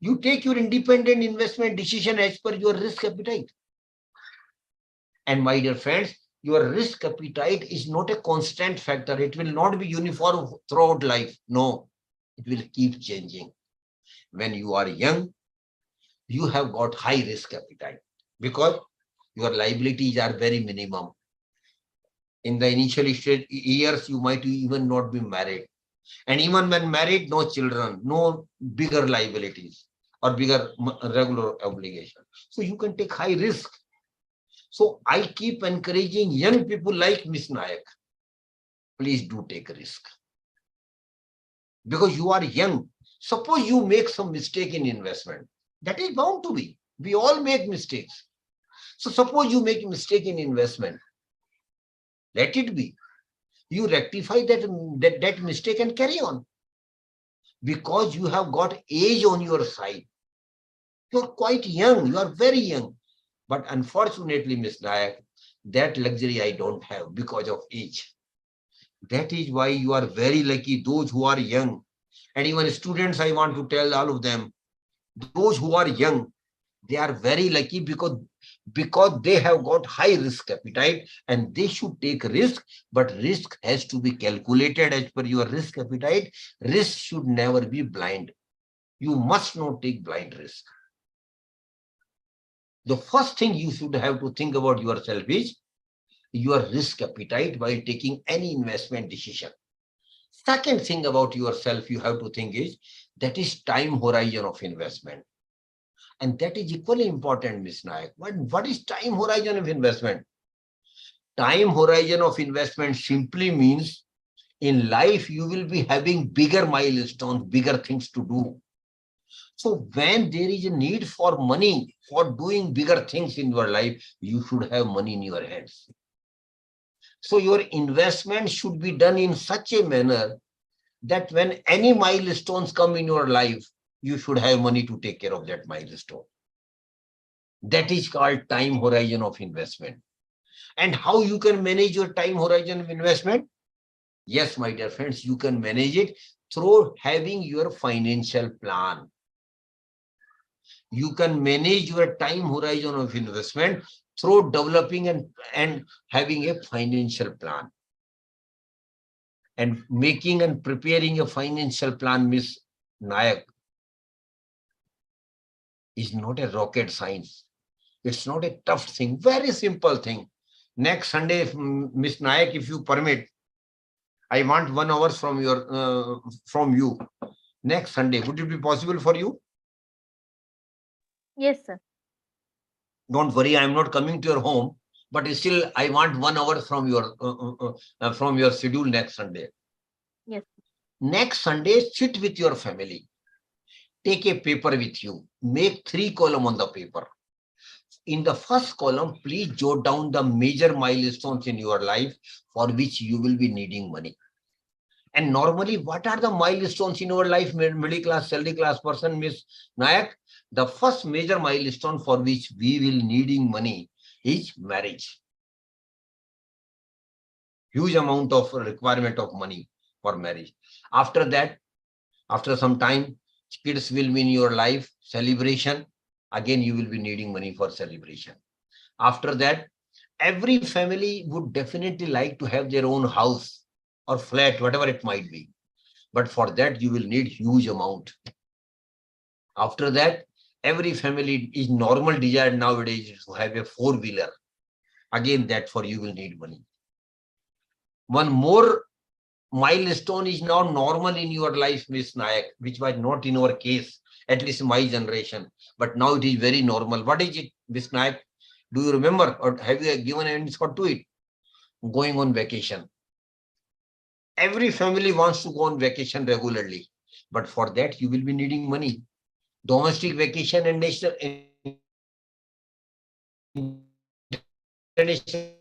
Speaker 3: You take your independent investment decision as per your risk appetite. And my dear friends, your risk appetite is not a constant factor. It will not be uniform throughout life. No, it will keep changing. When you are young, you have got high risk appetite because your liabilities are very minimum. In the initial years, you might even not be married. And even when married, no children, no bigger liabilities or bigger regular obligation. So you can take high risk. So I keep encouraging young people like Ms. Nayak. Please do take a risk. Because you are young. Suppose you make some mistake in investment. That is bound to be. We all make mistakes. So suppose you make a mistake in investment. Let it be. You rectify that mistake and carry on. Because you have got age on your side. You are quite young. You are very young. But unfortunately, Ms. Nayak, that luxury I don't have because of age. That is why you are very lucky, those who are young. And even students, I want to tell all of them, those who are young, they are very lucky because they have got high risk appetite and they should take risk, but risk has to be calculated as per your risk appetite. Risk should never be blind. You must not take blind risk. The first thing you should have to think about yourself is your risk appetite while taking any investment decision. Second thing about yourself you have to think is, that is time horizon of investment. And that is equally important, Ms. Nayak. What is time horizon of investment? Time horizon of investment simply means in life you will be having bigger milestones, bigger things to do. So when there is a need for money for doing bigger things in your life, you should have money in your hands. So your investment should be done in such a manner that when any milestones come in your life, you should have money to take care of that milestone. That is called time horizon of investment. And how you can manage your time horizon of investment? Yes, my dear friends, you can manage it through having your financial plan. You can manage your time horizon of investment through developing and having a financial plan. And making and preparing a financial plan, Miss Nayak, is not a rocket science. It's not a tough thing, very simple thing. Next Sunday, Miss Nayak, if you permit, I want 1 hour from you. Next Sunday, would it be possible for you?
Speaker 1: Yes, sir.
Speaker 3: Don't worry, I am not coming to your home, but still I want 1 hour from your schedule next Sunday.
Speaker 1: Yes.
Speaker 3: Next Sunday, sit with your family. Take a paper with you. Make 3 columns on the paper. In the first column, please jot down the major milestones in your life for which you will be needing money. And normally, what are the milestones in our life, middle class, salary class person, Miss Nayak? The first major milestone for which we will needing money is marriage. Huge amount of requirement of money for marriage. After that, after some time, kids will be in your life, celebration. Again, you will be needing money for celebration. After that, every family would definitely like to have their own house or flat, whatever it might be. But for that, you will need huge amount. After that, every family is normal desire nowadays to have a 4-wheeler. Again, that for you will need money. One more milestone is now normal in your life, Miss Nayak, which was not in our case, at least in my generation. But now it is very normal. What is it, Miss Nayak? Do you remember or have you given any thought to it? Going on vacation. Every family wants to go on vacation regularly. But for that, you will be needing money. Domestic vacation and national international.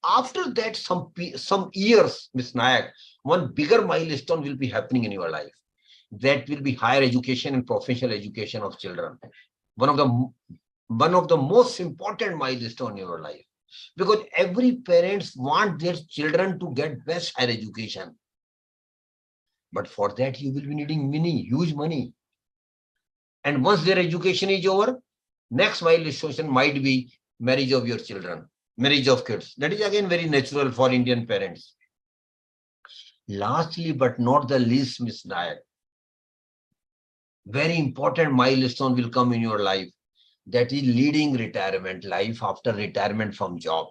Speaker 3: After that, some years, Ms. Nayak, one bigger milestone will be happening in your life. That will be higher education and professional education of children. One of the most important milestone in your life. Because every parents want their children to get best higher education. But for that, you will be needing huge money. And once their education is over, next milestone might be marriage of your children, marriage of kids. That is again very natural for Indian parents. Lastly, but not the least, Ms. Nayak, very important milestone will come in your life. That is leading retirement life after retirement from job.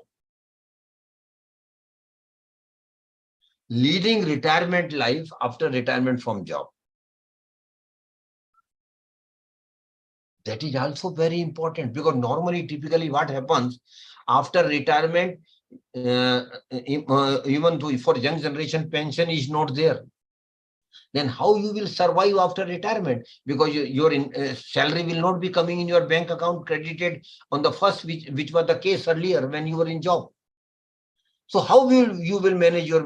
Speaker 3: Leading retirement life after retirement from job. That is also very important because normally, typically what happens after retirement, even though for young generation, pension is not there. Then how you will survive after retirement? Because your salary will not be coming in your bank account credited on the first, which was the case earlier when you were in job. So how will you manage your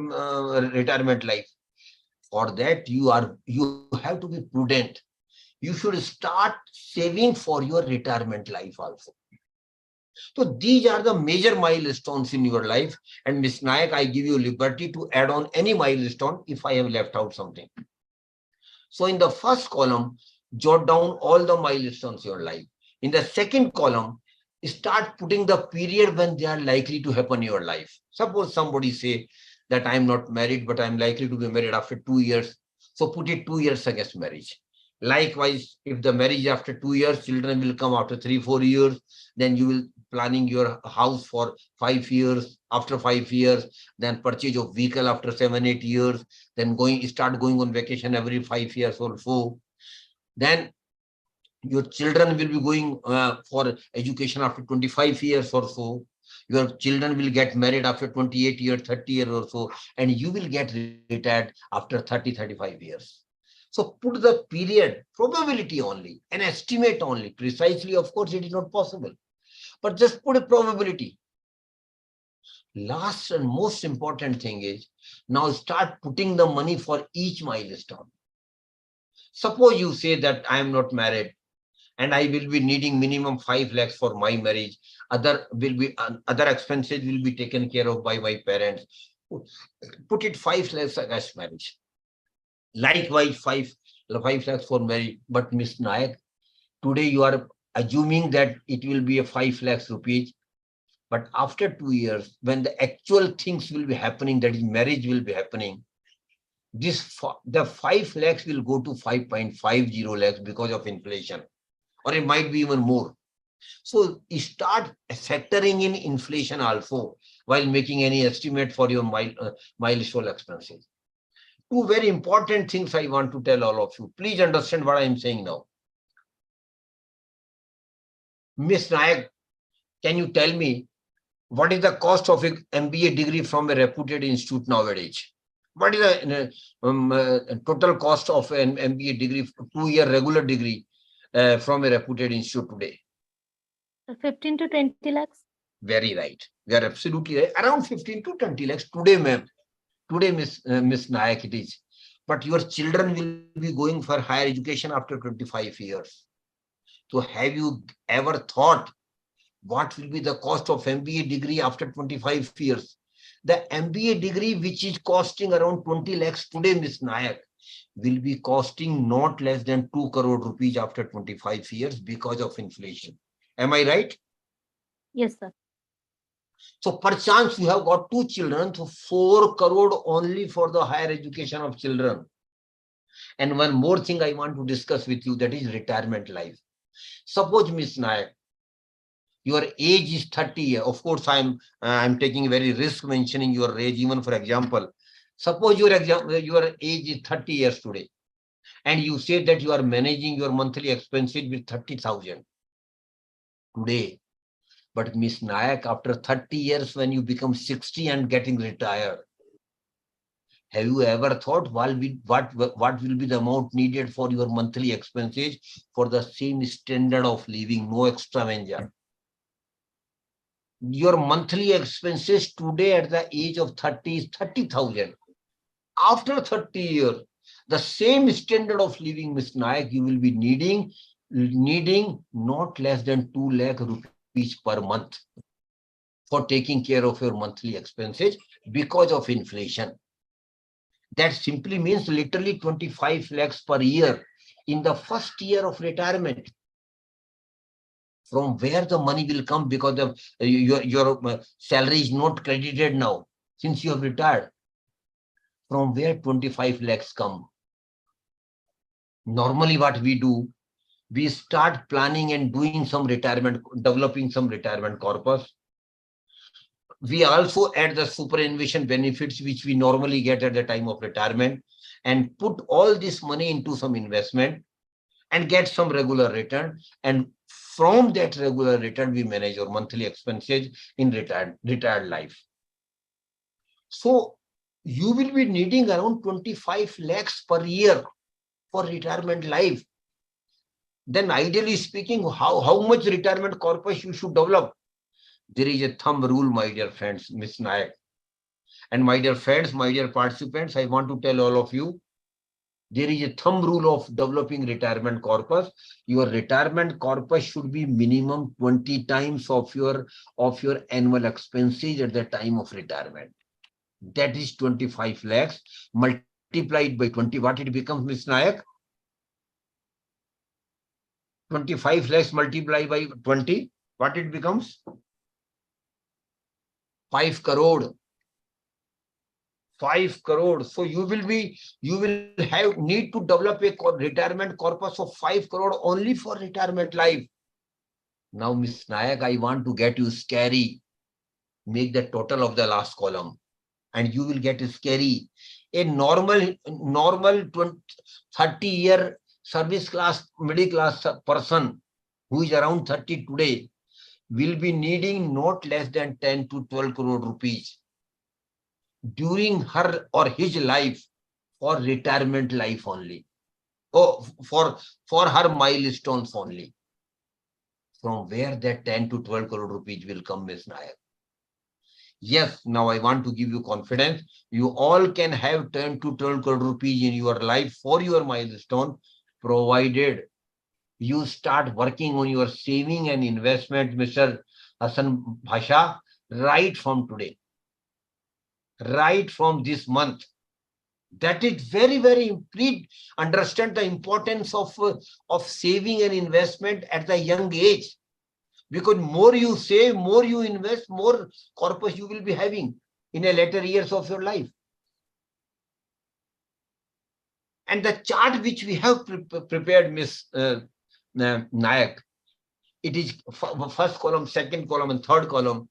Speaker 3: retirement life? For that, you have to be prudent. You should start saving for your retirement life also. So these are the major milestones in your life. And Ms. Nayak, I give you liberty to add on any milestone if I have left out something. So in the first column, jot down all the milestones in your life. In the second column, start putting the period when they are likely to happen in your life. Suppose somebody say that I am not married, but I am likely to be married after 2 years. So put it 2 years against marriage. Likewise, if the marriage after 2 years, children will come after 3-4 years, then you will planning your house for 5 years. After 5 years, then purchase of vehicle after 7-8 years, then start going on vacation every 5 years or so. Then your children will be going for education after 25 years or so. Your children will get married after 28 years, 30 years or so, and you will get retired after 30-35 years. So put the period, probability only, an estimate only. Precisely, of course, it is not possible. But just put a probability. Last and most important thing is, now start putting the money for each milestone. Suppose you say that I am not married and I will be needing minimum 5 lakhs for my marriage. Other expenses will be taken care of by my parents. Put it 5 lakhs against marriage. Likewise, 5 lakhs for marriage. But Miss Nayak, today you are assuming that it will be a 5 lakhs rupees. But after 2 years, when the actual things will be happening, that is marriage will be happening, the 5 lakhs will go to 5.50 lakhs because of inflation, or it might be even more. So you start factoring in inflation also while making any estimate for your milestone expenses. Two very important things I want to tell all of you. Please understand what I am saying now. Miss Nayak, can you tell me what is the cost of an MBA degree from a reputed institute nowadays? What is the total cost of an MBA degree, 2-year regular degree from a reputed institute today?
Speaker 1: 15 to 20 lakhs.
Speaker 3: Very right. You are absolutely right. Around 15 to 20 lakhs today, ma'am. Today, Miss Nayak, it is. But your children will be going for higher education after 25 years. So have you ever thought what will be the cost of MBA degree after 25 years? The MBA degree, which is costing around 20 lakhs today, Miss Nayak, will be costing not less than 2 crore rupees after 25 years because of inflation. Am I right?
Speaker 1: Yes, sir.
Speaker 3: So perchance you have got 2 children, so 4 crore only for the higher education of children. And one more thing I want to discuss with you, that is retirement life. Suppose, Miss Nayak, your age is 30 years. Of course, I'm taking very risk mentioning your age, even for example. Suppose your age is 30 years today, and you say that you are managing your monthly expenses with 30,000 today. But Miss Nayak, after 30 years, when you become 60 and getting retired, have you ever thought what will be the amount needed for your monthly expenses for the same standard of living, no extravaganza? Your monthly expenses today at the age of 30 is 30,000. After 30 years, the same standard of living, Ms. Nayak, you will be needing not less than 2 lakh rupees per month for taking care of your monthly expenses because of inflation. That simply means literally 25 lakhs per year in the first year of retirement. From where the money will come, because your salary is not credited now since you have retired. From where 25 lakhs come? Normally what we do, we start planning and doing some retirement, developing some retirement corpus. We also add the superannuation benefits which we normally get at the time of retirement, and put all this money into some investment and get some regular return. And from that regular return, we manage our monthly expenses in retired life. So you will be needing around 25 lakhs per year for retirement life. Then ideally speaking, how much retirement corpus you should develop? There is a thumb rule, my dear friends, Ms. Nayak. And my dear friends, my dear participants, I want to tell all of you, there is a thumb rule of developing retirement corpus. Your retirement corpus should be minimum 20 times of your annual expenses at the time of retirement. That is 25 lakhs multiplied by 20. What it becomes, Ms. Nayak? 25 lakhs multiplied by 20. What it becomes? 5 crore. 5 crore. So you will need to develop a retirement corpus of 5 crore only for retirement life. Now, Ms. Nayak, I want to get you scary. Make the total of the last column, and you will get scary. A normal 30-year service class, middle class person who is around 30 today will be needing not less than 10 to 12 crore rupees during her or his life for retirement life only, or for her milestones only. From where that 10 to 12 crore rupees will come, Ms. Nayak? Yes, now I want to give you confidence. You all can have 10 to 12 crore rupees in your life for your milestone, provided you start working on your saving and investment, Mr. Hassan Bhasha, right from today, right from this month. That is very, very, please understand the importance of saving and investment at the young age. Because more you save, more you invest, more corpus you will be having in a later years of your life. And the chart which we have prepared, Miss Nayak, it is first column, second column, and third column.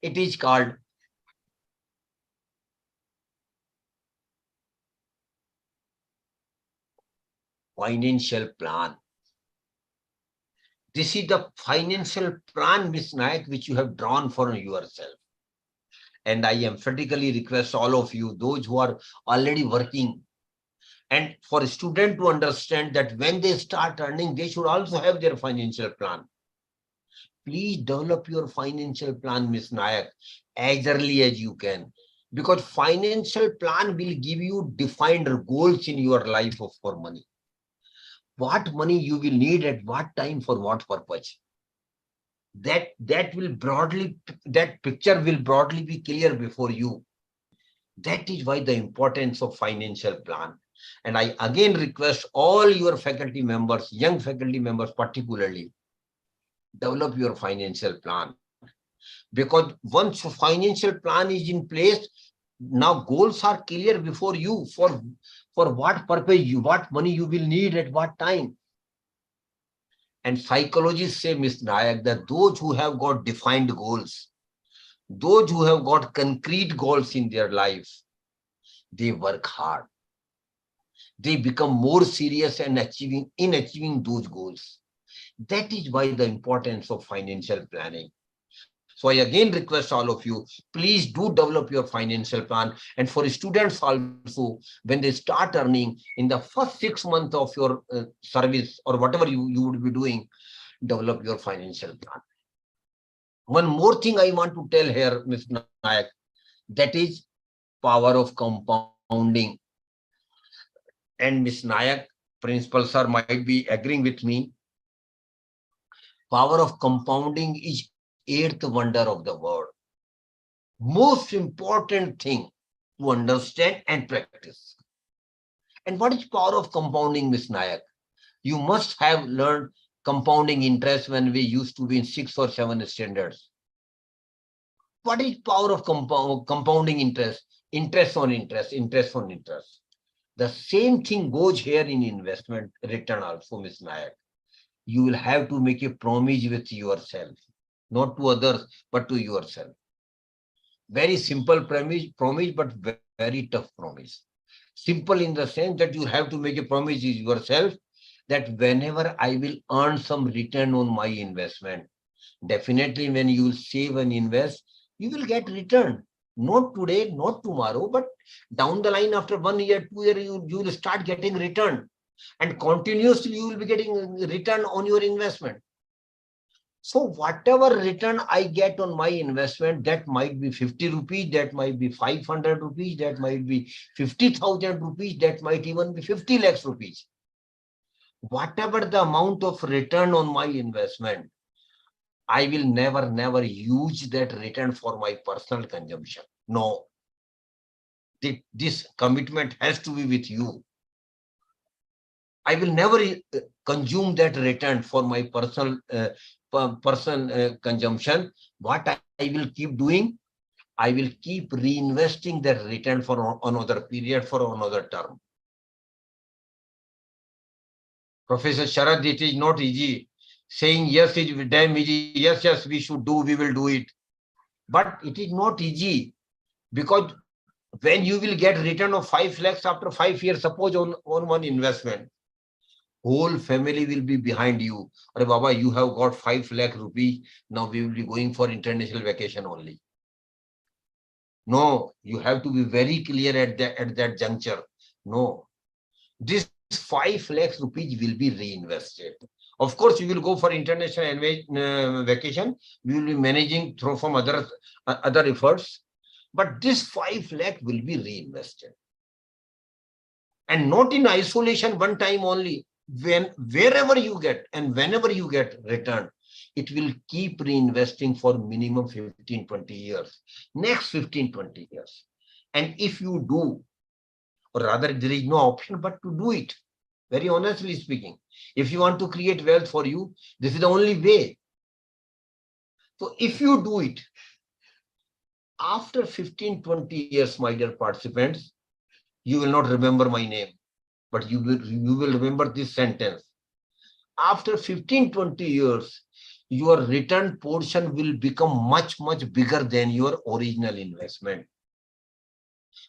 Speaker 3: It is called financial plan. This is the financial plan, Miss Nayak, which you have drawn for yourself. And I emphatically request all of you, those who are already working, and for a student to understand that when they start earning, they should also have their financial plan. Please develop your financial plan, Miss Nayak, as early as you can. Because financial plan will give you defined goals in your life for money. What money you will need at what time for what purpose. That picture will broadly be clear before you. That is why the importance of financial plan. And I again request all your faculty members, young faculty members particularly, develop your financial plan. Because once your financial plan is in place, now goals are clear before you for what purpose what money you will need at what time. And psychologists say, Ms. Nayak, that those who have got defined goals, those who have got concrete goals in their life, they work hard. They become more serious in achieving those goals. That is why the importance of financial planning. So I again request all of you, please do develop your financial plan. And for students also, when they start earning in the first 6 months of your service or whatever you would be doing, develop your financial plan. One more thing I want to tell here, Ms. Nayak, that is power of compounding. And Ms. Nayak, Principal Sir might be agreeing with me. Power of compounding is eighth wonder of the world. Most important thing to understand and practice. And what is power of compounding, Ms. Nayak? You must have learned compounding interest when we used to be in 6 or 7 standards. What is power of compounding interest? Interest on interest, interest on interest. The same thing goes here in investment return also, Ms. Nayak. You will have to make a promise with yourself, not to others, but to yourself. Very simple promise, but very tough promise. Simple in the sense that you have to make a promise to yourself that whenever I will earn some return on my investment, definitely when you will save and invest, you will get return. Not today, not tomorrow, but down the line after 1 year, 2 years, you will start getting return. And continuously you will be getting return on your investment. So whatever return I get on my investment, that might be 50 rupees, that might be 500 rupees, that might be 50,000 rupees, that might even be 50 lakhs rupees. Whatever the amount of return on my investment, I will never use that return for my personal consumption. No. This commitment has to be with you. I will never consume that return for my personal consumption. What I will keep doing, I will keep reinvesting that return for another period, for another term. Professor Sharad, it is not easy. Saying yes is damn easy. Yes, we should do, we will do it. But it is not easy, because when you will get return of 5 lakhs after 5 years, suppose on one investment, whole family will be behind you. Or Baba, you have got 5 lakh rupees. Now we will be going for international vacation only. No, you have to be very clear at that juncture. No, this 5 lakhs rupees will be reinvested. Of course, you will go for international vacation. We will be managing through from other efforts. But this 5 lakh will be reinvested. And not in isolation one time only. Wherever you get and whenever you get return, it will keep reinvesting for minimum 15-20 years. Next 15-20 years. And if you do, or rather there is no option but to do it. Very honestly speaking, if you want to create wealth for you, this is the only way. So if you do it, after 15, 20 years, my dear participants, you will not remember my name, but you will remember this sentence. After 15, 20 years, your return portion will become much, much bigger than your original investment.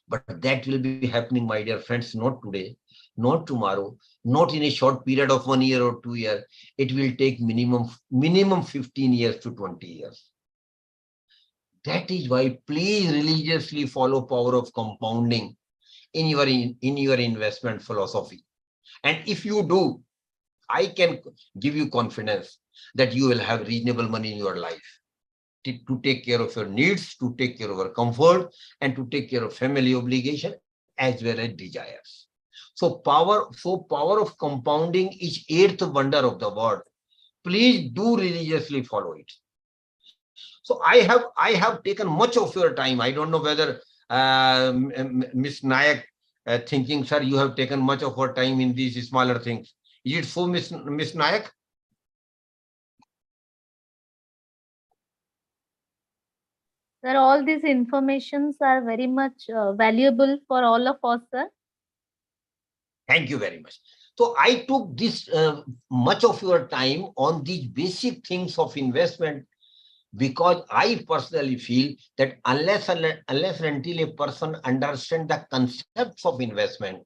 Speaker 3: But that will be happening, my dear friends, not today, not tomorrow, not in a short period of 1 year or 2 years. It will take minimum 15 years to 20 years. That is why please religiously follow power of compounding in your investment philosophy. And if you do, I can give you confidence that you will have reasonable money in your life to take care of your needs, to take care of your comfort, and to take care of family obligation as well as desires. Power of compounding is eighth wonder of the world. Please do religiously follow it. So I have taken much of your time. I don't know whether Miss Nayak thinking, sir, you have taken much of our time in these smaller things. Is it so, Miss Nayak?
Speaker 1: Sir, all these informations are very much valuable for all of us, sir.
Speaker 3: Thank you very much. So I took this much of your time on these basic things of investment because I personally feel that unless and until a person understands the concepts of investment,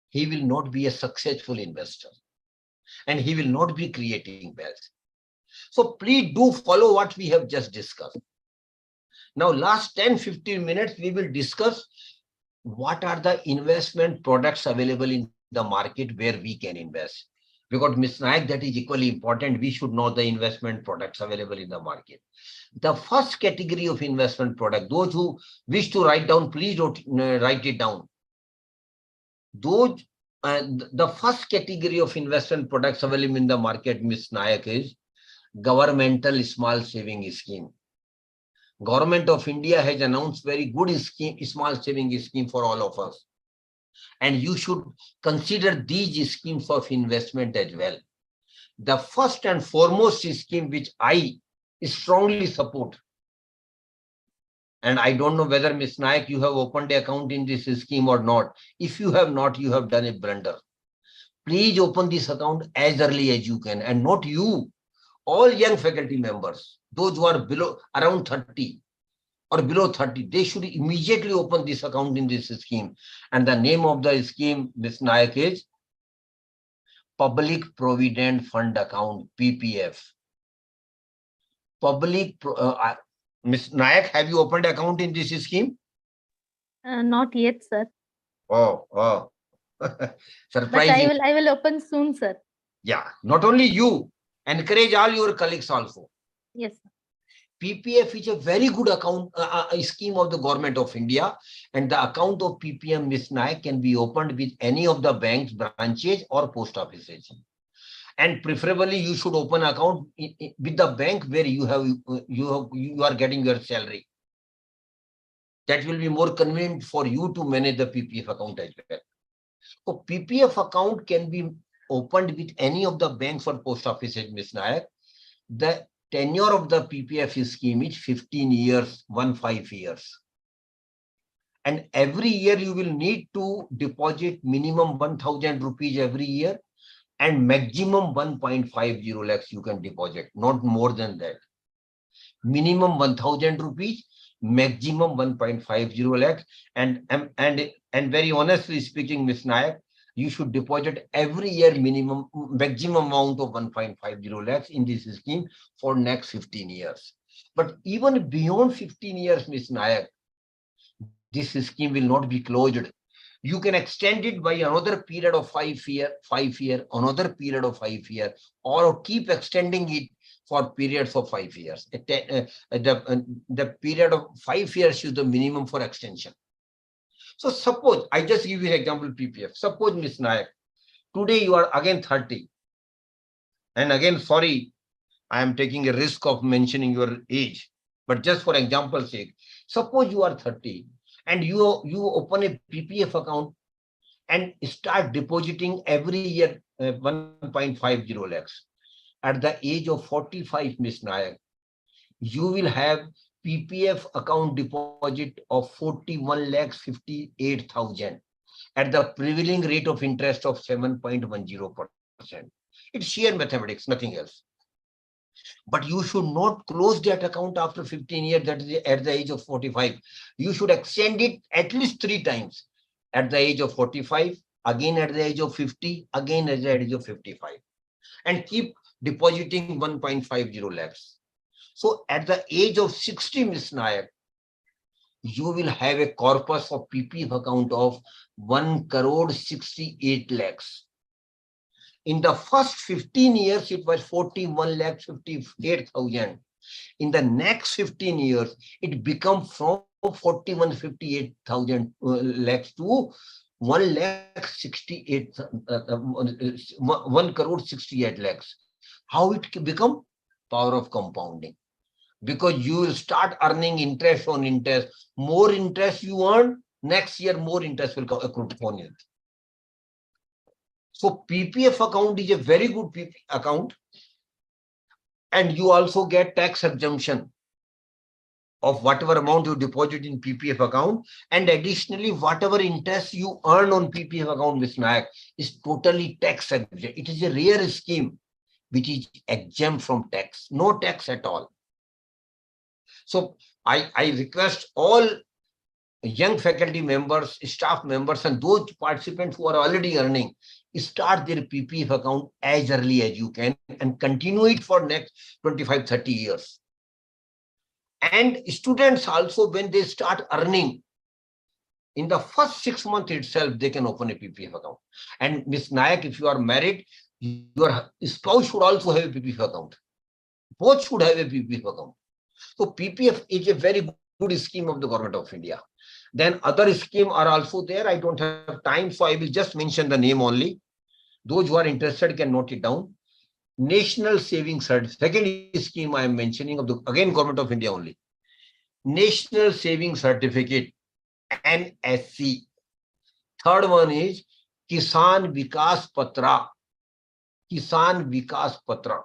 Speaker 3: he will not be a successful investor and he will not be creating wealth. So please do follow what we have just discussed. Now, last 10-15 minutes, we will discuss what are the investment products available in the market where we can invest. Because Ms. Nayak, that is equally important. We should know the investment products available in the market. The first category of investment product, those who wish to write down, please don't write it down. The first category of investment products available in the market, Ms. Nayak, is governmental small saving scheme. Government of India has announced very good scheme, small saving scheme for all of us. And you should consider these schemes of investment as well. The first and foremost scheme which I strongly support, and I don't know whether Ms. Nayak, you have opened an account in this scheme or not. If you have not, you have done a blunder. Please open this account as early as you can, and not you, all young faculty members, those who are below around 30 or below 30, they should immediately open this account in this scheme. And the name of the scheme, Ms. Nayak, is Public Provident Fund Account, PPF. Ms. Nayak, have you opened account in this scheme?
Speaker 1: Not yet, sir.
Speaker 3: Oh.
Speaker 1: Surprising. But I will open soon, sir.
Speaker 3: Yeah, not only you, encourage all your colleagues also.
Speaker 1: Yes, sir.
Speaker 3: PPF is a very good account scheme of the government of India, and the account of PPM, Ms. Nayak, can be opened with any of the banks, branches, or post offices. And preferably, you should open account with the bank where you are getting your salary. That will be more convenient for you to manage the PPF account as well. So PPF account can be opened with any of the banks or post offices, Ms. Nayak. The tenure of the PPF scheme is 15 years, 15 years. And every year you will need to deposit minimum 1,000 rupees every year, and maximum 1.50 lakhs you can deposit, not more than that. Minimum 1,000 rupees, maximum 1.50 lakhs. And very honestly speaking, Ms. Nayak, you should deposit every year maximum amount of 1.50 lakhs in this scheme for next 15 years. But even beyond 15 years, Ms. Nayak, this scheme will not be closed. You can extend it by another period of 5 years, another period of 5 years, or keep extending it for periods of 5 years. The period of 5 years is the minimum for extension. So suppose, I just give you an example, PPF. Suppose, Ms. Nayak, today you are again 30. And again, sorry, I am taking a risk of mentioning your age. But just for example's sake, suppose you are 30 and you open a PPF account and start depositing every year 1.50 lakhs. At the age of 45, Ms. Nayak, you will have PPF account deposit of 41 lakhs 58,000 at the prevailing rate of interest of 7.10%. It's sheer mathematics, nothing else. But you should not close that account after 15 years, that is at the age of 45. You should extend it at least 3 times. At the age of 45, again at the age of 50, again at the age of 55. And keep depositing 1.50 lakhs. So at the age of 60, Ms. Nayak, you will have a corpus of PPF account of 1 crore 68 lakhs. In the first 15 years, it was 41 lakh 58,000. In the next 15 years, it become from 41 58,000 lakhs to 1 lakh 68 1 crore 68 lakhs. How it become? Power of compounding. Because you will start earning interest on interest. More interest you earn, next year more interest will accrue upon it. So PPF account is a very good account, and you also get tax exemption of whatever amount you deposit in PPF account, and additionally whatever interest you earn on PPF account, Ms. Nayak, is totally tax exempt. It is a rare scheme which is exempt from tax, no tax at all. So I request all young faculty members, staff members, and those participants who are already earning, start their PPF account as early as you can and continue it for next 25, 30 years. And students also, when they start earning, in the first 6 months itself, they can open a PPF account. And Ms. Nayak, if you are married, your spouse should also have a PPF account. Both should have a PPF account. So PPF is a very good scheme of the Government of India. Then other schemes are also there. I don't have time, so I will just mention the name only. Those who are interested can note it down. National Savings Certificate, second scheme I am mentioning of the, again, Government of India only. National Savings Certificate, NSC. Third one is Kisan Vikas Patra. Kisan Vikas Patra.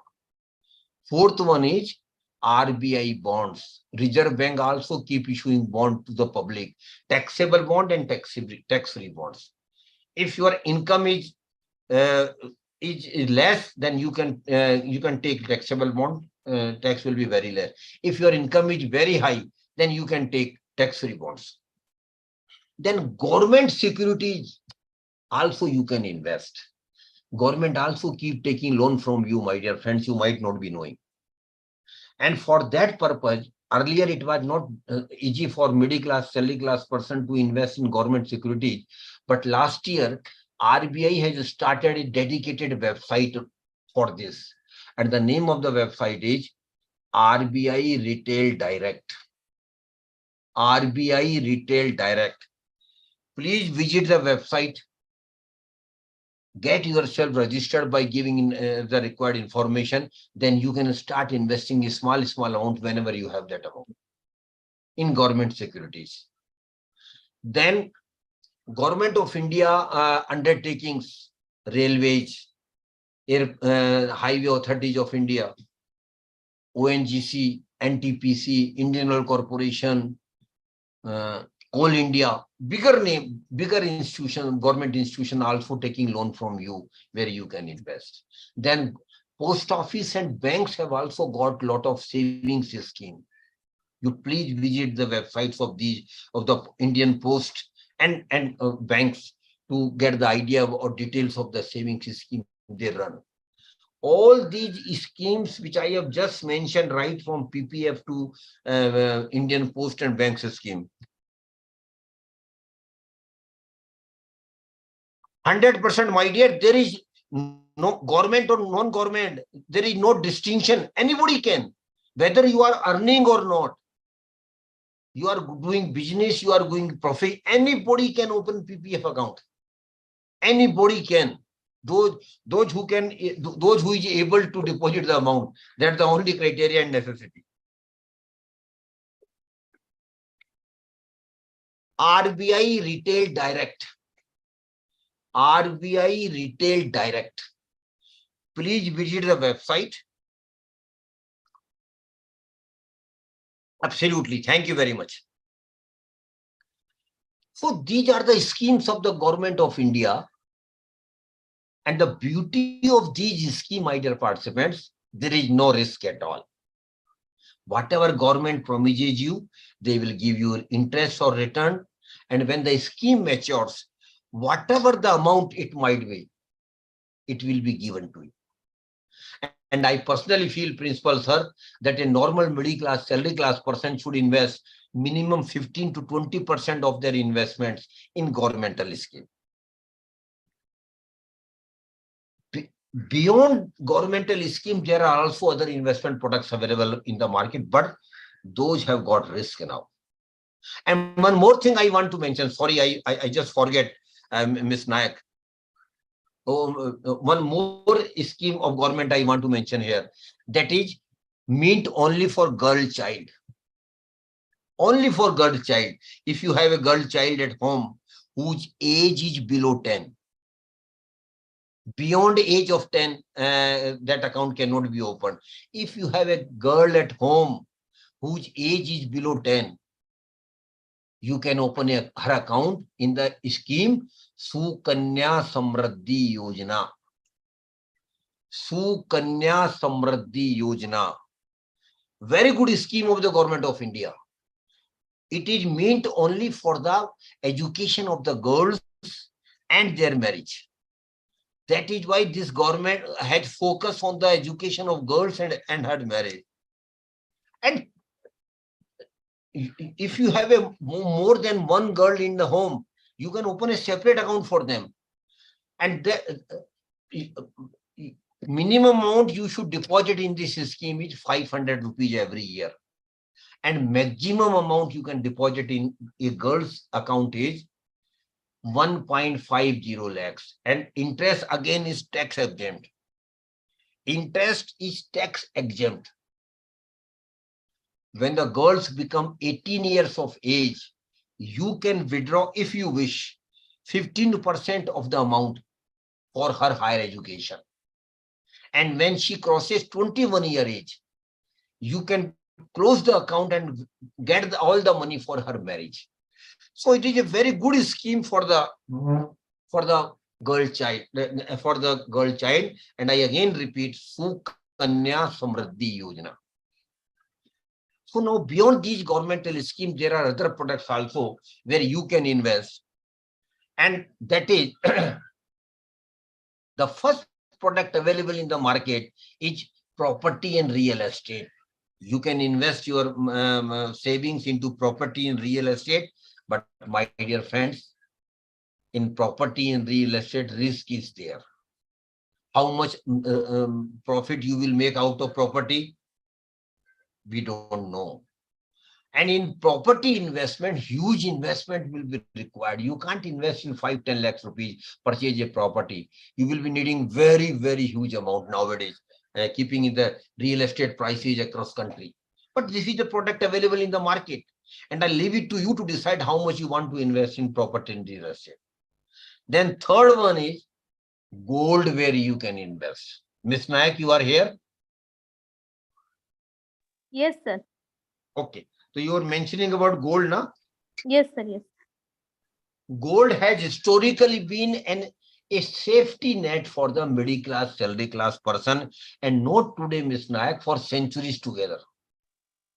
Speaker 3: Fourth one is RBI bonds. Reserve Bank also keep issuing bond to the public, taxable bond and tax-free bonds. If your income is less, then you can take taxable bond. Tax will be very less. If your income is very high, then you can take tax-free bonds. Then government securities also you can invest. Government also keep taking loan from you, my dear friends, you might not be knowing. And for that purpose, earlier it was not easy for middle class, salary class person to invest in government securities. But last year, RBI has started a dedicated website for this. And the name of the website is RBI Retail Direct. RBI Retail Direct. Please visit the website. Get yourself registered by giving in the required information. Then you can start investing a small amount whenever you have that amount in government securities. Then Government of India undertakings, railways, highway authorities of India, ONGC, NTPC, Indian Oil Corporation, Coal India, bigger name, bigger institution, government institution also taking loan from you where you can invest. Then post office and banks have also got a lot of savings scheme. You please visit the websites of the Indian Post and banks to get the idea or details of the savings scheme they run. All these schemes which I have just mentioned, right from PPF to Indian Post and Banks scheme, 100%, my dear, there is no government or non-government. There is no distinction. Anybody can, whether you are earning or not, you are doing business, you are doing profit, anybody can open PPF account. Anybody can. Those who is able to deposit the amount. That's the only criteria and necessity. RBI Retail Direct. RBI Retail Direct. Please visit the website. Absolutely. Thank you very much. So these are the schemes of the government of India. And the beauty of these schemes, my dear participants, there is no risk at all. Whatever government promises you, they will give you interest or return. And when the scheme matures, whatever the amount it might be, it will be given to you. And I personally feel, Principal Sir, that a normal middle class, salary class person should invest minimum 15 to 20% of their investments in governmental scheme. Beyond governmental scheme, there are also other investment products available in the market, but those have got risk now. And one more thing I want to mention, sorry, I just forget, Ms. Nayak. One more scheme of government I want to mention here, that is meant only for girl child. Only for girl child. If you have a girl child at home whose age is below 10, beyond age of 10, that account cannot be opened. If you have a girl at home whose age is below 10, you can open her account in the scheme Sukanya Samriddhi Yojana. Sukanya Samriddhi Yojana. Very good scheme of the government of India. It is meant only for the education of the girls and their marriage. That is why this government had focused on the education of girls and her marriage. And if you have a more than one girl in the home, you can open a separate account for them. And the minimum amount you should deposit in this scheme is 500 rupees every year. And maximum amount you can deposit in a girl's account is 1.50 lakhs. And interest again is tax exempt. Interest is tax exempt. When the girls become 18 years of age, you can withdraw, if you wish, 15% of the amount for her higher education. And when she crosses 21-year age, you can close the account and get all the money for her marriage. So it is a very good scheme for the girl child, And I again repeat, Sukanya Samriddhi Yojana. So now beyond these governmental schemes, there are other products also where you can invest. And that is the first product available in the market is property and real estate. You can invest your savings into property and real estate. But my dear friends, in property and real estate, risk is there. How much profit you will make out of property? We don't know. And in property investment, huge investment will be required. You can't invest in 5-10 lakhs rupees, purchase a property. You will be needing very, very huge amount nowadays, keeping in the real estate prices across country. But this is the product available in the market. And I leave it to you to decide how much you want to invest in property and real estate. Then third one is gold, where you can invest. Ms. Nayak, you are here?
Speaker 1: Yes, sir.
Speaker 3: Okay. So you were mentioning about gold, na?
Speaker 1: Yes, sir. Yes.
Speaker 3: Gold has historically been a safety net for the middle class, salary class person, and not today, Ms. Nayak, for centuries together.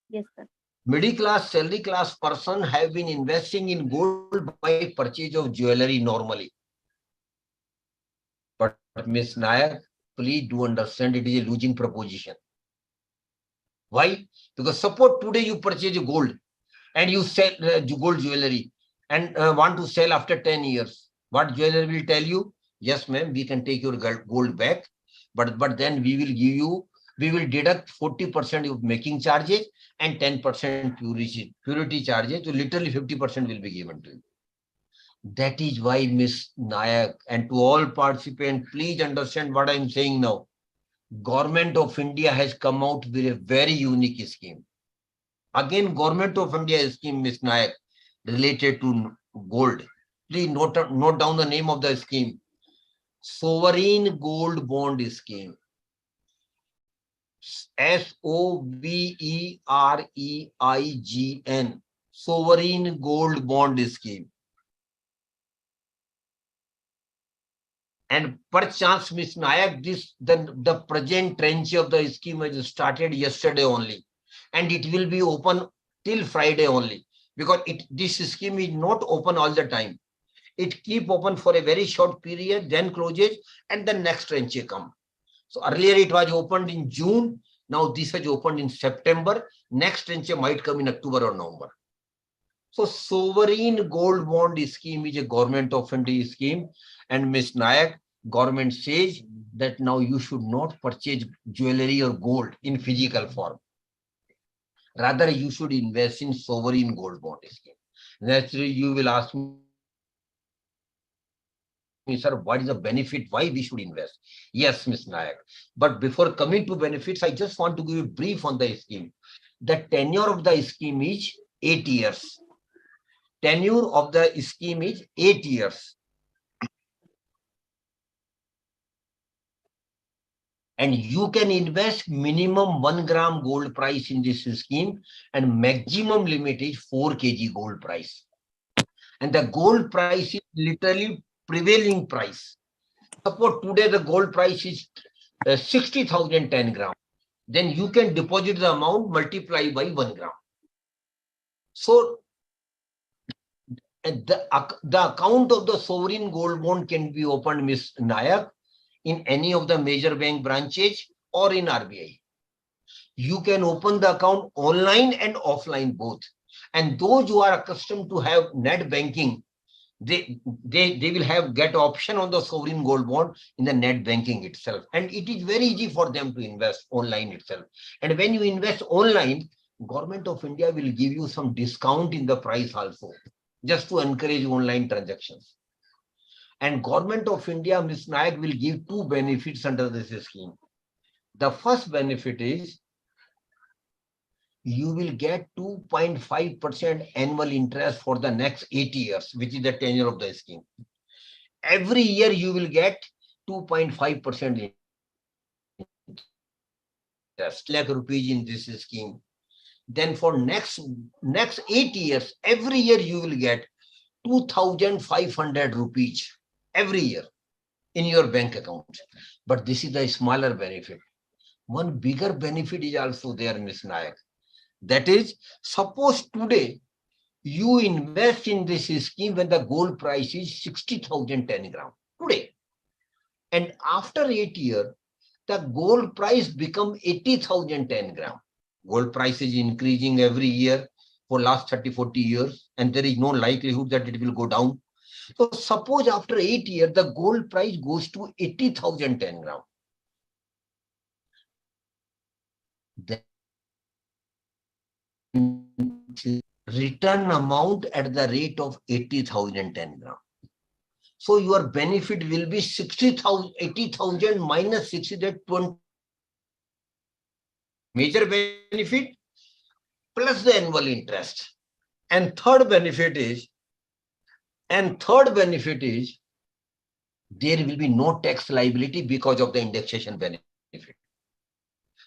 Speaker 1: Yes, sir.
Speaker 3: Middle class, salary class person have been investing in gold by purchase of jewelry normally. But Ms. Nayak, please do understand it is a losing proposition. Why? Because suppose today you purchase gold and you sell gold jewelry and want to sell after 10 years. What jeweler will tell you? Yes, ma'am, we can take your gold back, but then we will deduct 40% of making charges and 10% purity charges. So literally 50% will be given to you. That is why, Ms. Nayak, and to all participants, please understand what I am saying now. Government of India has come out with a very unique scheme. Again, Government of India scheme, Ms. Nayak, related to gold. Please note down the name of the scheme. Sovereign Gold Bond Scheme. SOVEREIGN. Sovereign Gold Bond Scheme. And perchance, Ms. Nayak, the present tranche of the scheme has started yesterday only, and it will be open till Friday only, because this scheme is not open all the time. It keep open for a very short period, then closes, and the next tranche come. So earlier it was opened in June. Now this has opened in September. Next tranche might come in October or November. So sovereign gold bond scheme is a government of India scheme, and Ms. Nayak, government says that now you should not purchase jewelry or gold in physical form. Rather, you should invest in sovereign gold bond scheme. Naturally, you will ask me, sir, what is the benefit? Why we should invest? Yes, Ms. Nayak. But before coming to benefits, I just want to give a brief on the scheme. The tenure of the scheme is 8 years. Tenure of the scheme is 8 years. And you can invest minimum 1 gram gold price in this scheme, and maximum limit is 4 kg gold price. And the gold price is literally prevailing price. Suppose today the gold price is 60,000 10 gram. Then you can deposit the amount, multiply by 1 gram. So the account of the sovereign gold bond can be opened, Ms. Nayak, in any of the major bank branches or in RBI. You can open the account online and offline both. And those who are accustomed to have net banking, they will get option on the sovereign gold bond in the net banking itself. And it is very easy for them to invest online itself. And when you invest online, Government of India will give you some discount in the price also, just to encourage online transactions. And Government of India, Ms. Nayak, will give two benefits under this scheme. The first benefit is you will get 2.5% annual interest for the next 8 years, which is the tenure of the scheme. Every year you will get 2.5% interest, lakh rupees in this scheme. Then for next 8 years, every year you will get 2,500 rupees every year in your bank account. But this is the smaller benefit. One bigger benefit is also there, Ms. Nayak. That is, suppose today you invest in this scheme when the gold price is 60,000 10 gram today. And after 8 years, the gold price become 80,000 10 gram. Gold price is increasing every year for last 30-40 years, and there is no likelihood that it will go down. So suppose after 8 years, the gold price goes to 80,000 10 gram. Return amount at the rate of 80,000 10 gram. So your benefit will be 60,000, 80,000 minus 60, that 20. Major benefit plus the annual interest. And third benefit is there will be no tax liability because of the indexation benefit.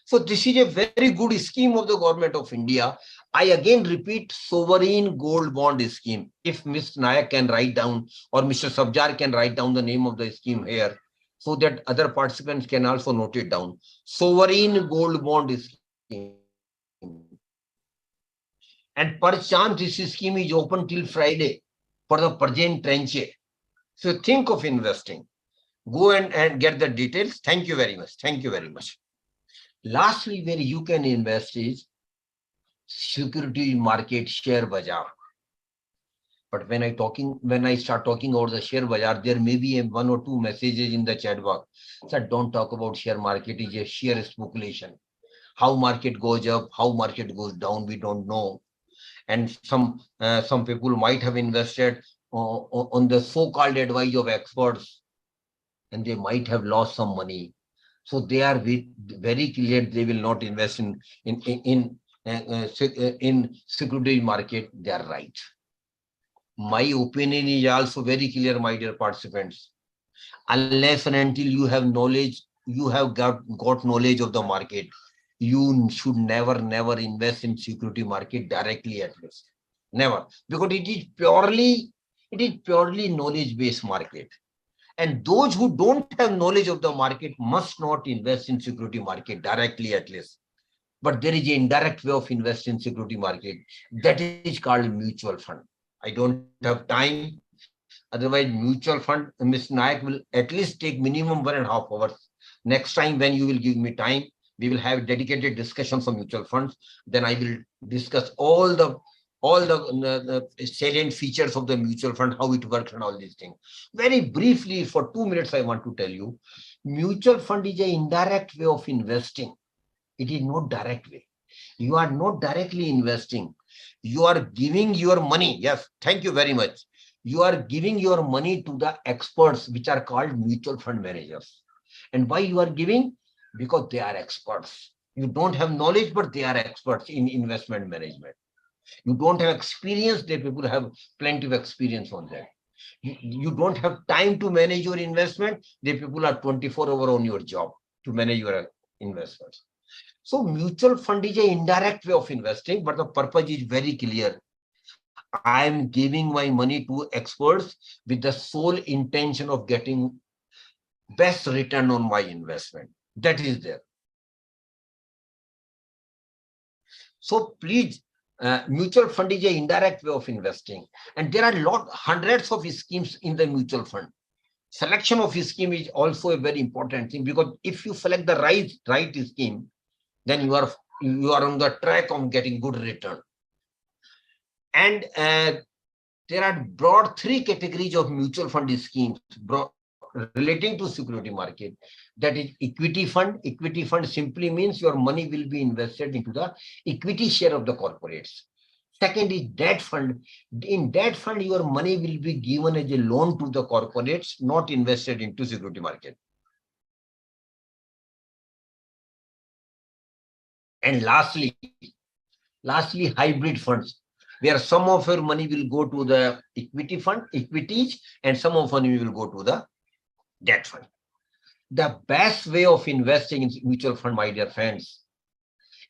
Speaker 3: So this is a very good scheme of the Government of India. I again repeat, sovereign gold bond scheme. If Ms. Nayak can write down, or Mr. Sabjar can write down the name of the scheme here, so that other participants can also note it down. Sovereign gold bond scheme. And perchance this scheme is open till Friday for the present tranche. So think of investing. Go and get the details. Thank you very much. Thank you very much. Lastly, where you can invest is security market, share bazaar. But when I start talking about the share bazaar, there may be one or two messages in the chat box. So don't talk about share market. It's a sheer speculation. How market goes up, how market goes down, we don't know. And some people might have invested on the so-called advice of experts, and they might have lost some money. So they are very clear they will not invest in security market. They are right. My opinion is also very clear, my dear participants. Unless and until you have knowledge, you have got knowledge of the market, you should never invest in security market directly, at least. Never. Because it is purely knowledge-based market. And those who don't have knowledge of the market must not invest in security market directly, at least. But there is an indirect way of investing in security market. That is called mutual fund. I don't have time. Otherwise, mutual fund, Ms. Nayak will at least take minimum 1.5 hours. Next time when you will give me time, we will have dedicated discussions on mutual funds. Then I will discuss all the salient features of the mutual fund, how it works and all these things. Very briefly, for 2 minutes, I want to tell you, mutual fund is an indirect way of investing. It is not direct way. You are not directly investing. You are giving your money. Yes, thank you very much. You are giving your money to the experts, which are called mutual fund managers. And why you are giving? Because they are experts. You don't have knowledge, but they are experts in investment management. You don't have experience, they people have plenty of experience on that. You don't have time to manage your investment, the people are 24 hours on your job to manage your investments. So mutual fund is an indirect way of investing, but the purpose is very clear. I am giving my money to experts with the sole intention of getting best return on my investment. That is there. So please, mutual fund is an indirect way of investing. And there are hundreds of schemes in the mutual fund. Selection of scheme is also a very important thing, because if you select the right scheme, then you are on the track of getting good return. And there are broad 3 categories of mutual fund schemes relating to security market. That is equity fund. Equity fund simply means your money will be invested into the equity share of the corporates. Second is debt fund. In debt fund, your money will be given as a loan to the corporates, not invested into security market. And lastly, hybrid funds, where some of your money will go to the equity fund, equities, and some of money will go to the debt fund. The best way of investing in mutual fund, my dear friends,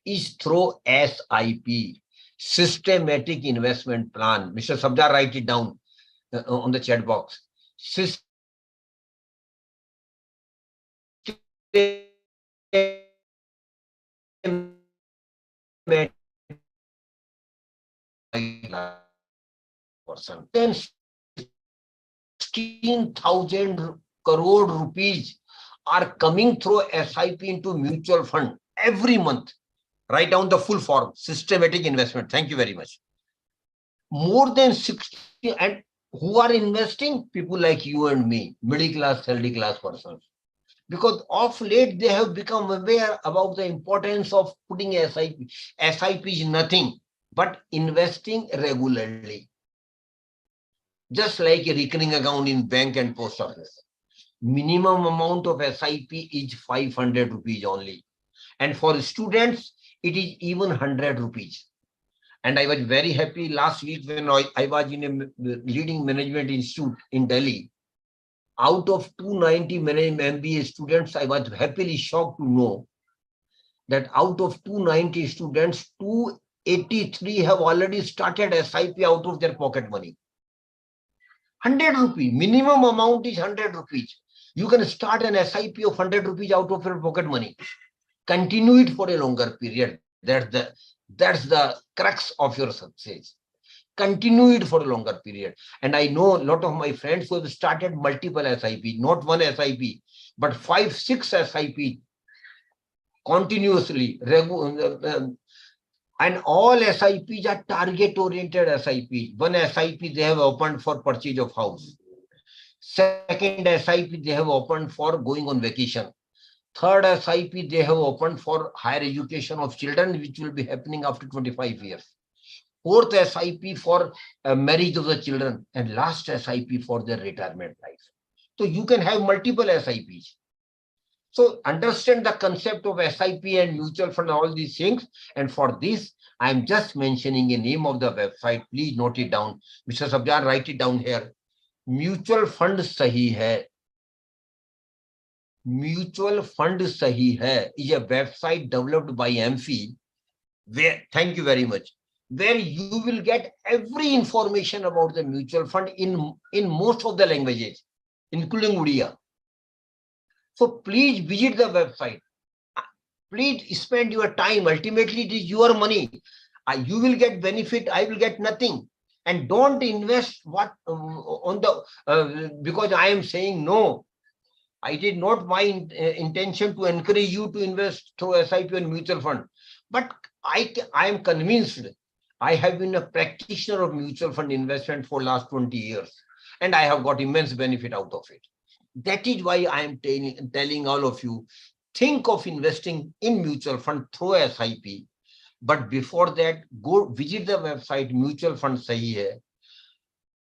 Speaker 3: is through SIP, systematic investment plan. Mr. Sabdar, write it down on the chat box. Then 16,000 crore rupees are coming through SIP into mutual fund every month. Write down the full form, systematic investment. Thank you very much. More than 60, and who are investing? People like you and me, middle class, healthy class persons. Because of late, they have become aware about the importance of putting SIP. SIP is nothing but investing regularly. Just like a recurring account in bank and post office. Minimum amount of SIP is 500 rupees only. And for students, it is even 100 rupees. And I was very happy last week when I was in a leading management institute in Delhi. Out of 290 MBA students, I was happily shocked to know that out of 290 students, 283 have already started SIP out of their pocket money. 100 rupees, minimum amount is 100 rupees. You can start an SIP of 100 rupees out of your pocket money. Continue it for a longer period. That's the crux of your success. Continue it for a longer period. And I know a lot of my friends who have started multiple SIP, not one SIP, but 5, 6 SIP continuously. And all SIPs are target-oriented SIPs. One SIP they have opened for purchase of house. Second SIP they have opened for going on vacation. Third SIP they have opened for higher education of children, which will be happening after 25 years. Fourth SIP for marriage of the children. And last SIP for their retirement life. So you can have multiple SIPs. So understand the concept of SIP and mutual fund, all these things. And for this, I'm just mentioning a name of the website. Please note it down. Mr. Sabjan, write it down here. Mutual Fund Sahi Hai. Mutual Fund Sahi Hai is a website developed by AMFI, where, thank you very much, where you will get every information about the mutual fund in most of the languages, including Udia. So please visit the website. Please spend your time. Ultimately, it is your money. You will get benefit. I will get nothing. And don't invest what on the because I am saying no. I did not my intention to encourage you to invest through SIP and mutual fund. But I am convinced. I have been a practitioner of mutual fund investment for last 20 years. And I have got immense benefit out of it. That is why I am telling all of you, think of investing in mutual fund through SIP. But before that, go visit the website Mutual Fund Sahi Hai.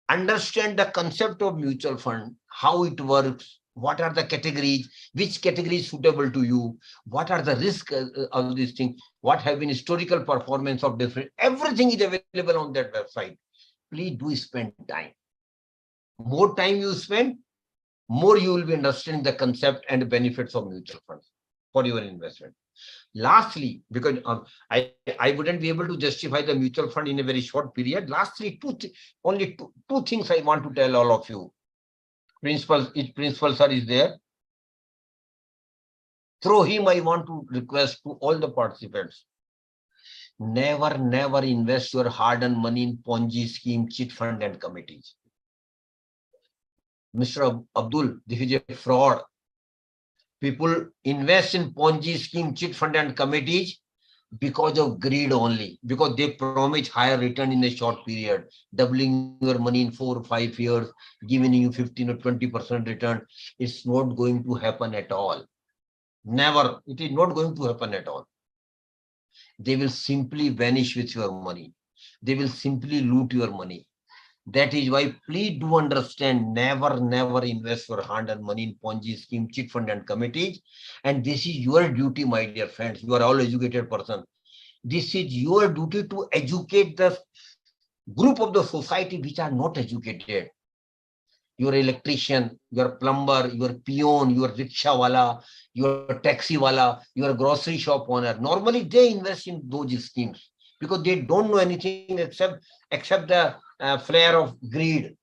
Speaker 3: Understand the concept of mutual fund, how it works, what are the categories, which category is suitable to you, what are the risks of this thing, what have been historical performance of different, everything is available on that website. Please do spend time. More time you spend, more you will be understanding the concept and benefits of mutual funds for your investment. Lastly, because I wouldn't be able to justify the mutual fund in a very short period. Lastly, only two things I want to tell all of you. Principal, each principal sir is there. Through him, I want to request to all the participants. Never invest your hard-earned money in Ponzi scheme, chit fund and committees. Mr. Abdul, this is a fraud. People invest in Ponzi scheme, chit fund and committees because of greed only, because they promise higher return in a short period, doubling your money in 4 or 5 years, giving you 15 or 20% return. It's not going to happen at all. Never. It is not going to happen at all. They will simply vanish with your money. They will simply loot your money. That is why please do understand, never invest your hard-earned money in Ponzi scheme, chit fund and committees. And this is your duty, my dear friends. You are all educated person. This is your duty to educate the group of the society which are not educated. Your electrician, your plumber, your peon, your rickshaw wala, your taxi wala, your grocery shop owner. Normally they invest in those schemes because they don't know anything except the flare of greed,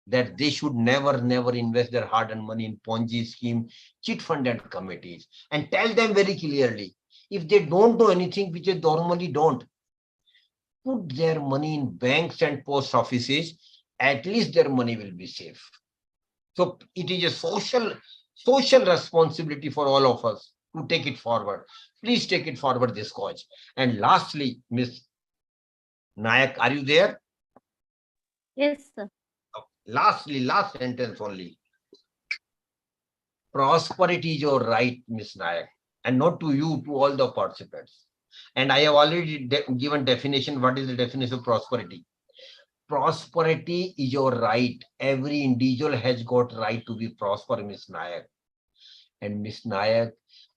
Speaker 3: that they should never invest their hard-earned money in Ponzi scheme, chit fund and committees. And tell them very clearly, if they don't know anything, which they normally don't, put their money in banks and post offices, at least their money will be safe. So it is a social responsibility for all of us to take it forward. Please take it forward, this cause. And lastly, Miss Nayak, are you there?
Speaker 1: Yes, sir.
Speaker 3: Lastly, last sentence only. Prosperity is your right, Miss Nayak, and not to you, to all the participants. And I have already given definition. What is the definition of prosperity? Prosperity is your right. Every individual has got right to be prosper, Miss Nayak. And Miss Nayak,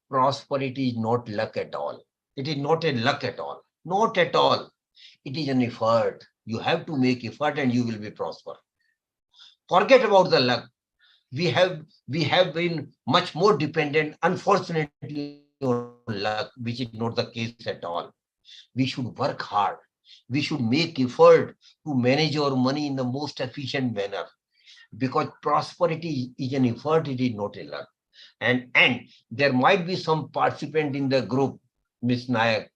Speaker 3: prosperity is not luck at all. It is not a luck at all. Not at all. It is an effort. You have to make effort and you will be prosper. Forget about the luck. We have been much more dependent, unfortunately, on luck, which is not the case at all. We should work hard. We should make effort to manage our money in the most efficient manner, because prosperity is an effort, it is not a luck. And there might be some participant in the group, Miss Nayak,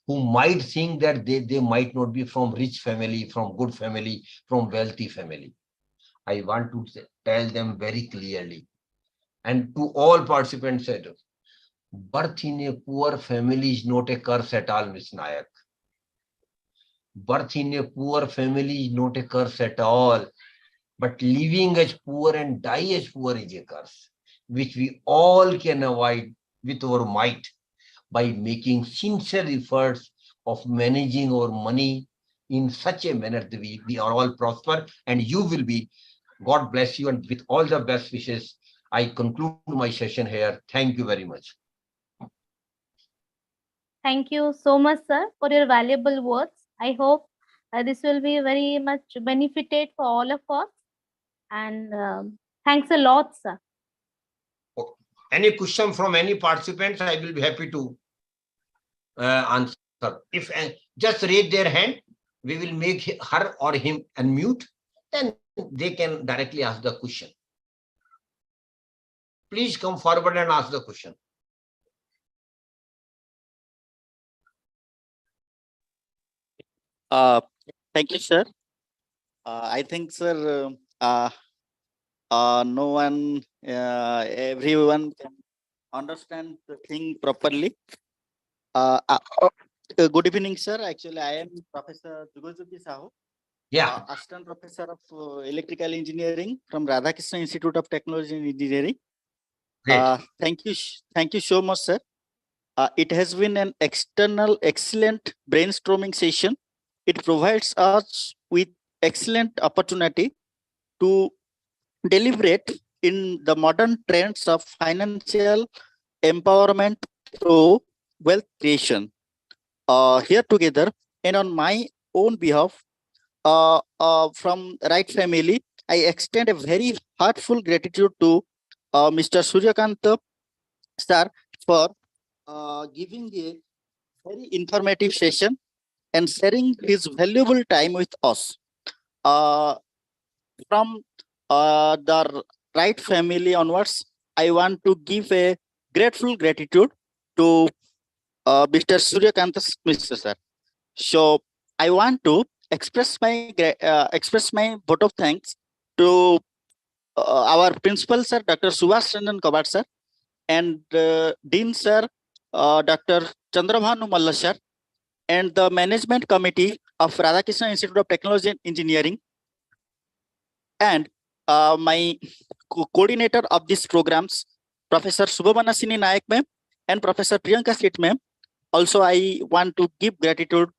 Speaker 3: who might think that they might not be from rich family, from good family, from wealthy family. I want to tell them very clearly, and to all participants, birth in a poor family is not a curse at all, Miss Nayak. Birth in a poor family is not a curse at all. But living as poor and die as poor is a curse, which we all can avoid with our might by making sincere efforts of managing our money in such a manner that we are all prosper, and you will be. God bless you, and with all the best wishes, I conclude my session here. Thank you very much.
Speaker 1: Thank you so much, sir, for your valuable words. I hope this will be very much benefited for all of us. And thanks a lot, sir.
Speaker 3: Any question from any participants, I will be happy to answer. If just raise their hand, we will make her or him unmute, then they can directly ask the question. Please come forward and ask the question.
Speaker 4: Thank you, sir. I think, sir, no one, everyone can understand the thing properly. Good evening, sir. Actually, I am Professor Bhubaneswar Sahu,
Speaker 3: Yeah.
Speaker 4: Assistant Professor of Electrical Engineering from Radhakrishna Institute of Technology and Engineering. Thank you so much, sir. It has been an excellent brainstorming session. It provides us with excellent opportunity to deliberate in the modern trends of financial empowerment through wealth creation. Here together, and on my own behalf, from Right Family, I extend a very heartful gratitude to Mr. Suryakant sir for giving a very informative session and sharing his valuable time with us. From the Right Family onwards, I want to give a grateful gratitude to Mr. Suryakant Mr. sir. So I want to express my vote of thanks to our principal sir, Dr. Subhash Ranjan Kabat sir, and Dean sir, Dr. Chandrabhanu Malla sir, and the management committee of Radhakrishna Institute of Technology and Engineering, and my coordinator of these programs, Professor Subhamanasini Nayak ma'am and Professor Priyanka Seth ma'am. Also, I want to give gratitude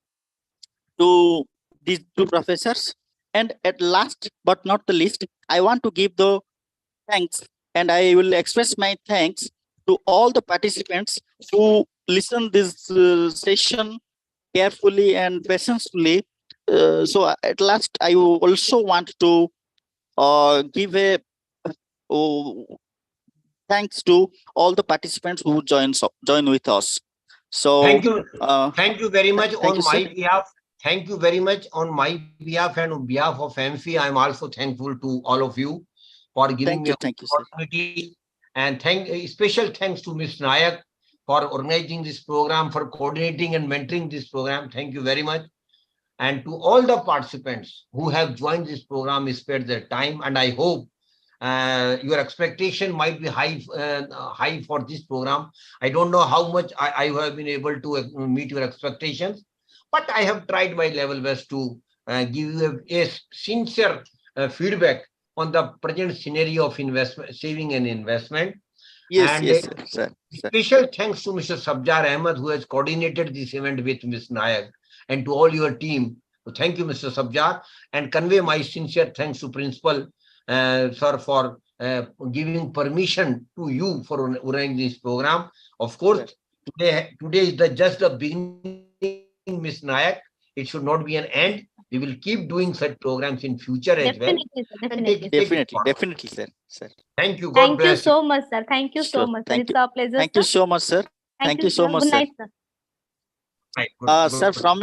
Speaker 4: to these two professors. And at last but not the least, I want to give the thanks, and I will express my thanks to all the participants who listen this session carefully and patiently. So at last, I also want to give a thanks to all the participants who join with us. So
Speaker 3: thank you very much on my
Speaker 4: sir.
Speaker 3: behalf. Thank you very much on my behalf and on behalf of AMFI. I am also thankful to all of you for giving me an opportunity. And special thanks to Ms. Nayak for organizing this program, for coordinating and mentoring this program. Thank you very much. And to all the participants who have joined this program, spared their time, and I hope your expectation might be high for this program. I don't know how much I have been able to meet your expectations, but I have tried my level best to give you a sincere feedback on the present scenario of investment, saving and investment.
Speaker 4: Yes, sir.
Speaker 3: Special thanks to Mr. Sabjar Ahmed, who has coordinated this event with Ms. Nayak, and to all your team. So thank you, Mr. Sabjar, and convey my sincere thanks to Principal sir for giving permission to you for running this program. Of course, today is just the beginning, Ms. Nayak. It should not be an end. We will keep doing such programs in future as well.
Speaker 4: Definitely, sir.
Speaker 3: Thank you. God bless you.
Speaker 1: Thank you so much, sir. Thank you so much. It's our pleasure.
Speaker 4: Thank you so much, sir. Thank you so much,
Speaker 1: Good
Speaker 4: sir.
Speaker 1: night, sir.
Speaker 4: Sir, from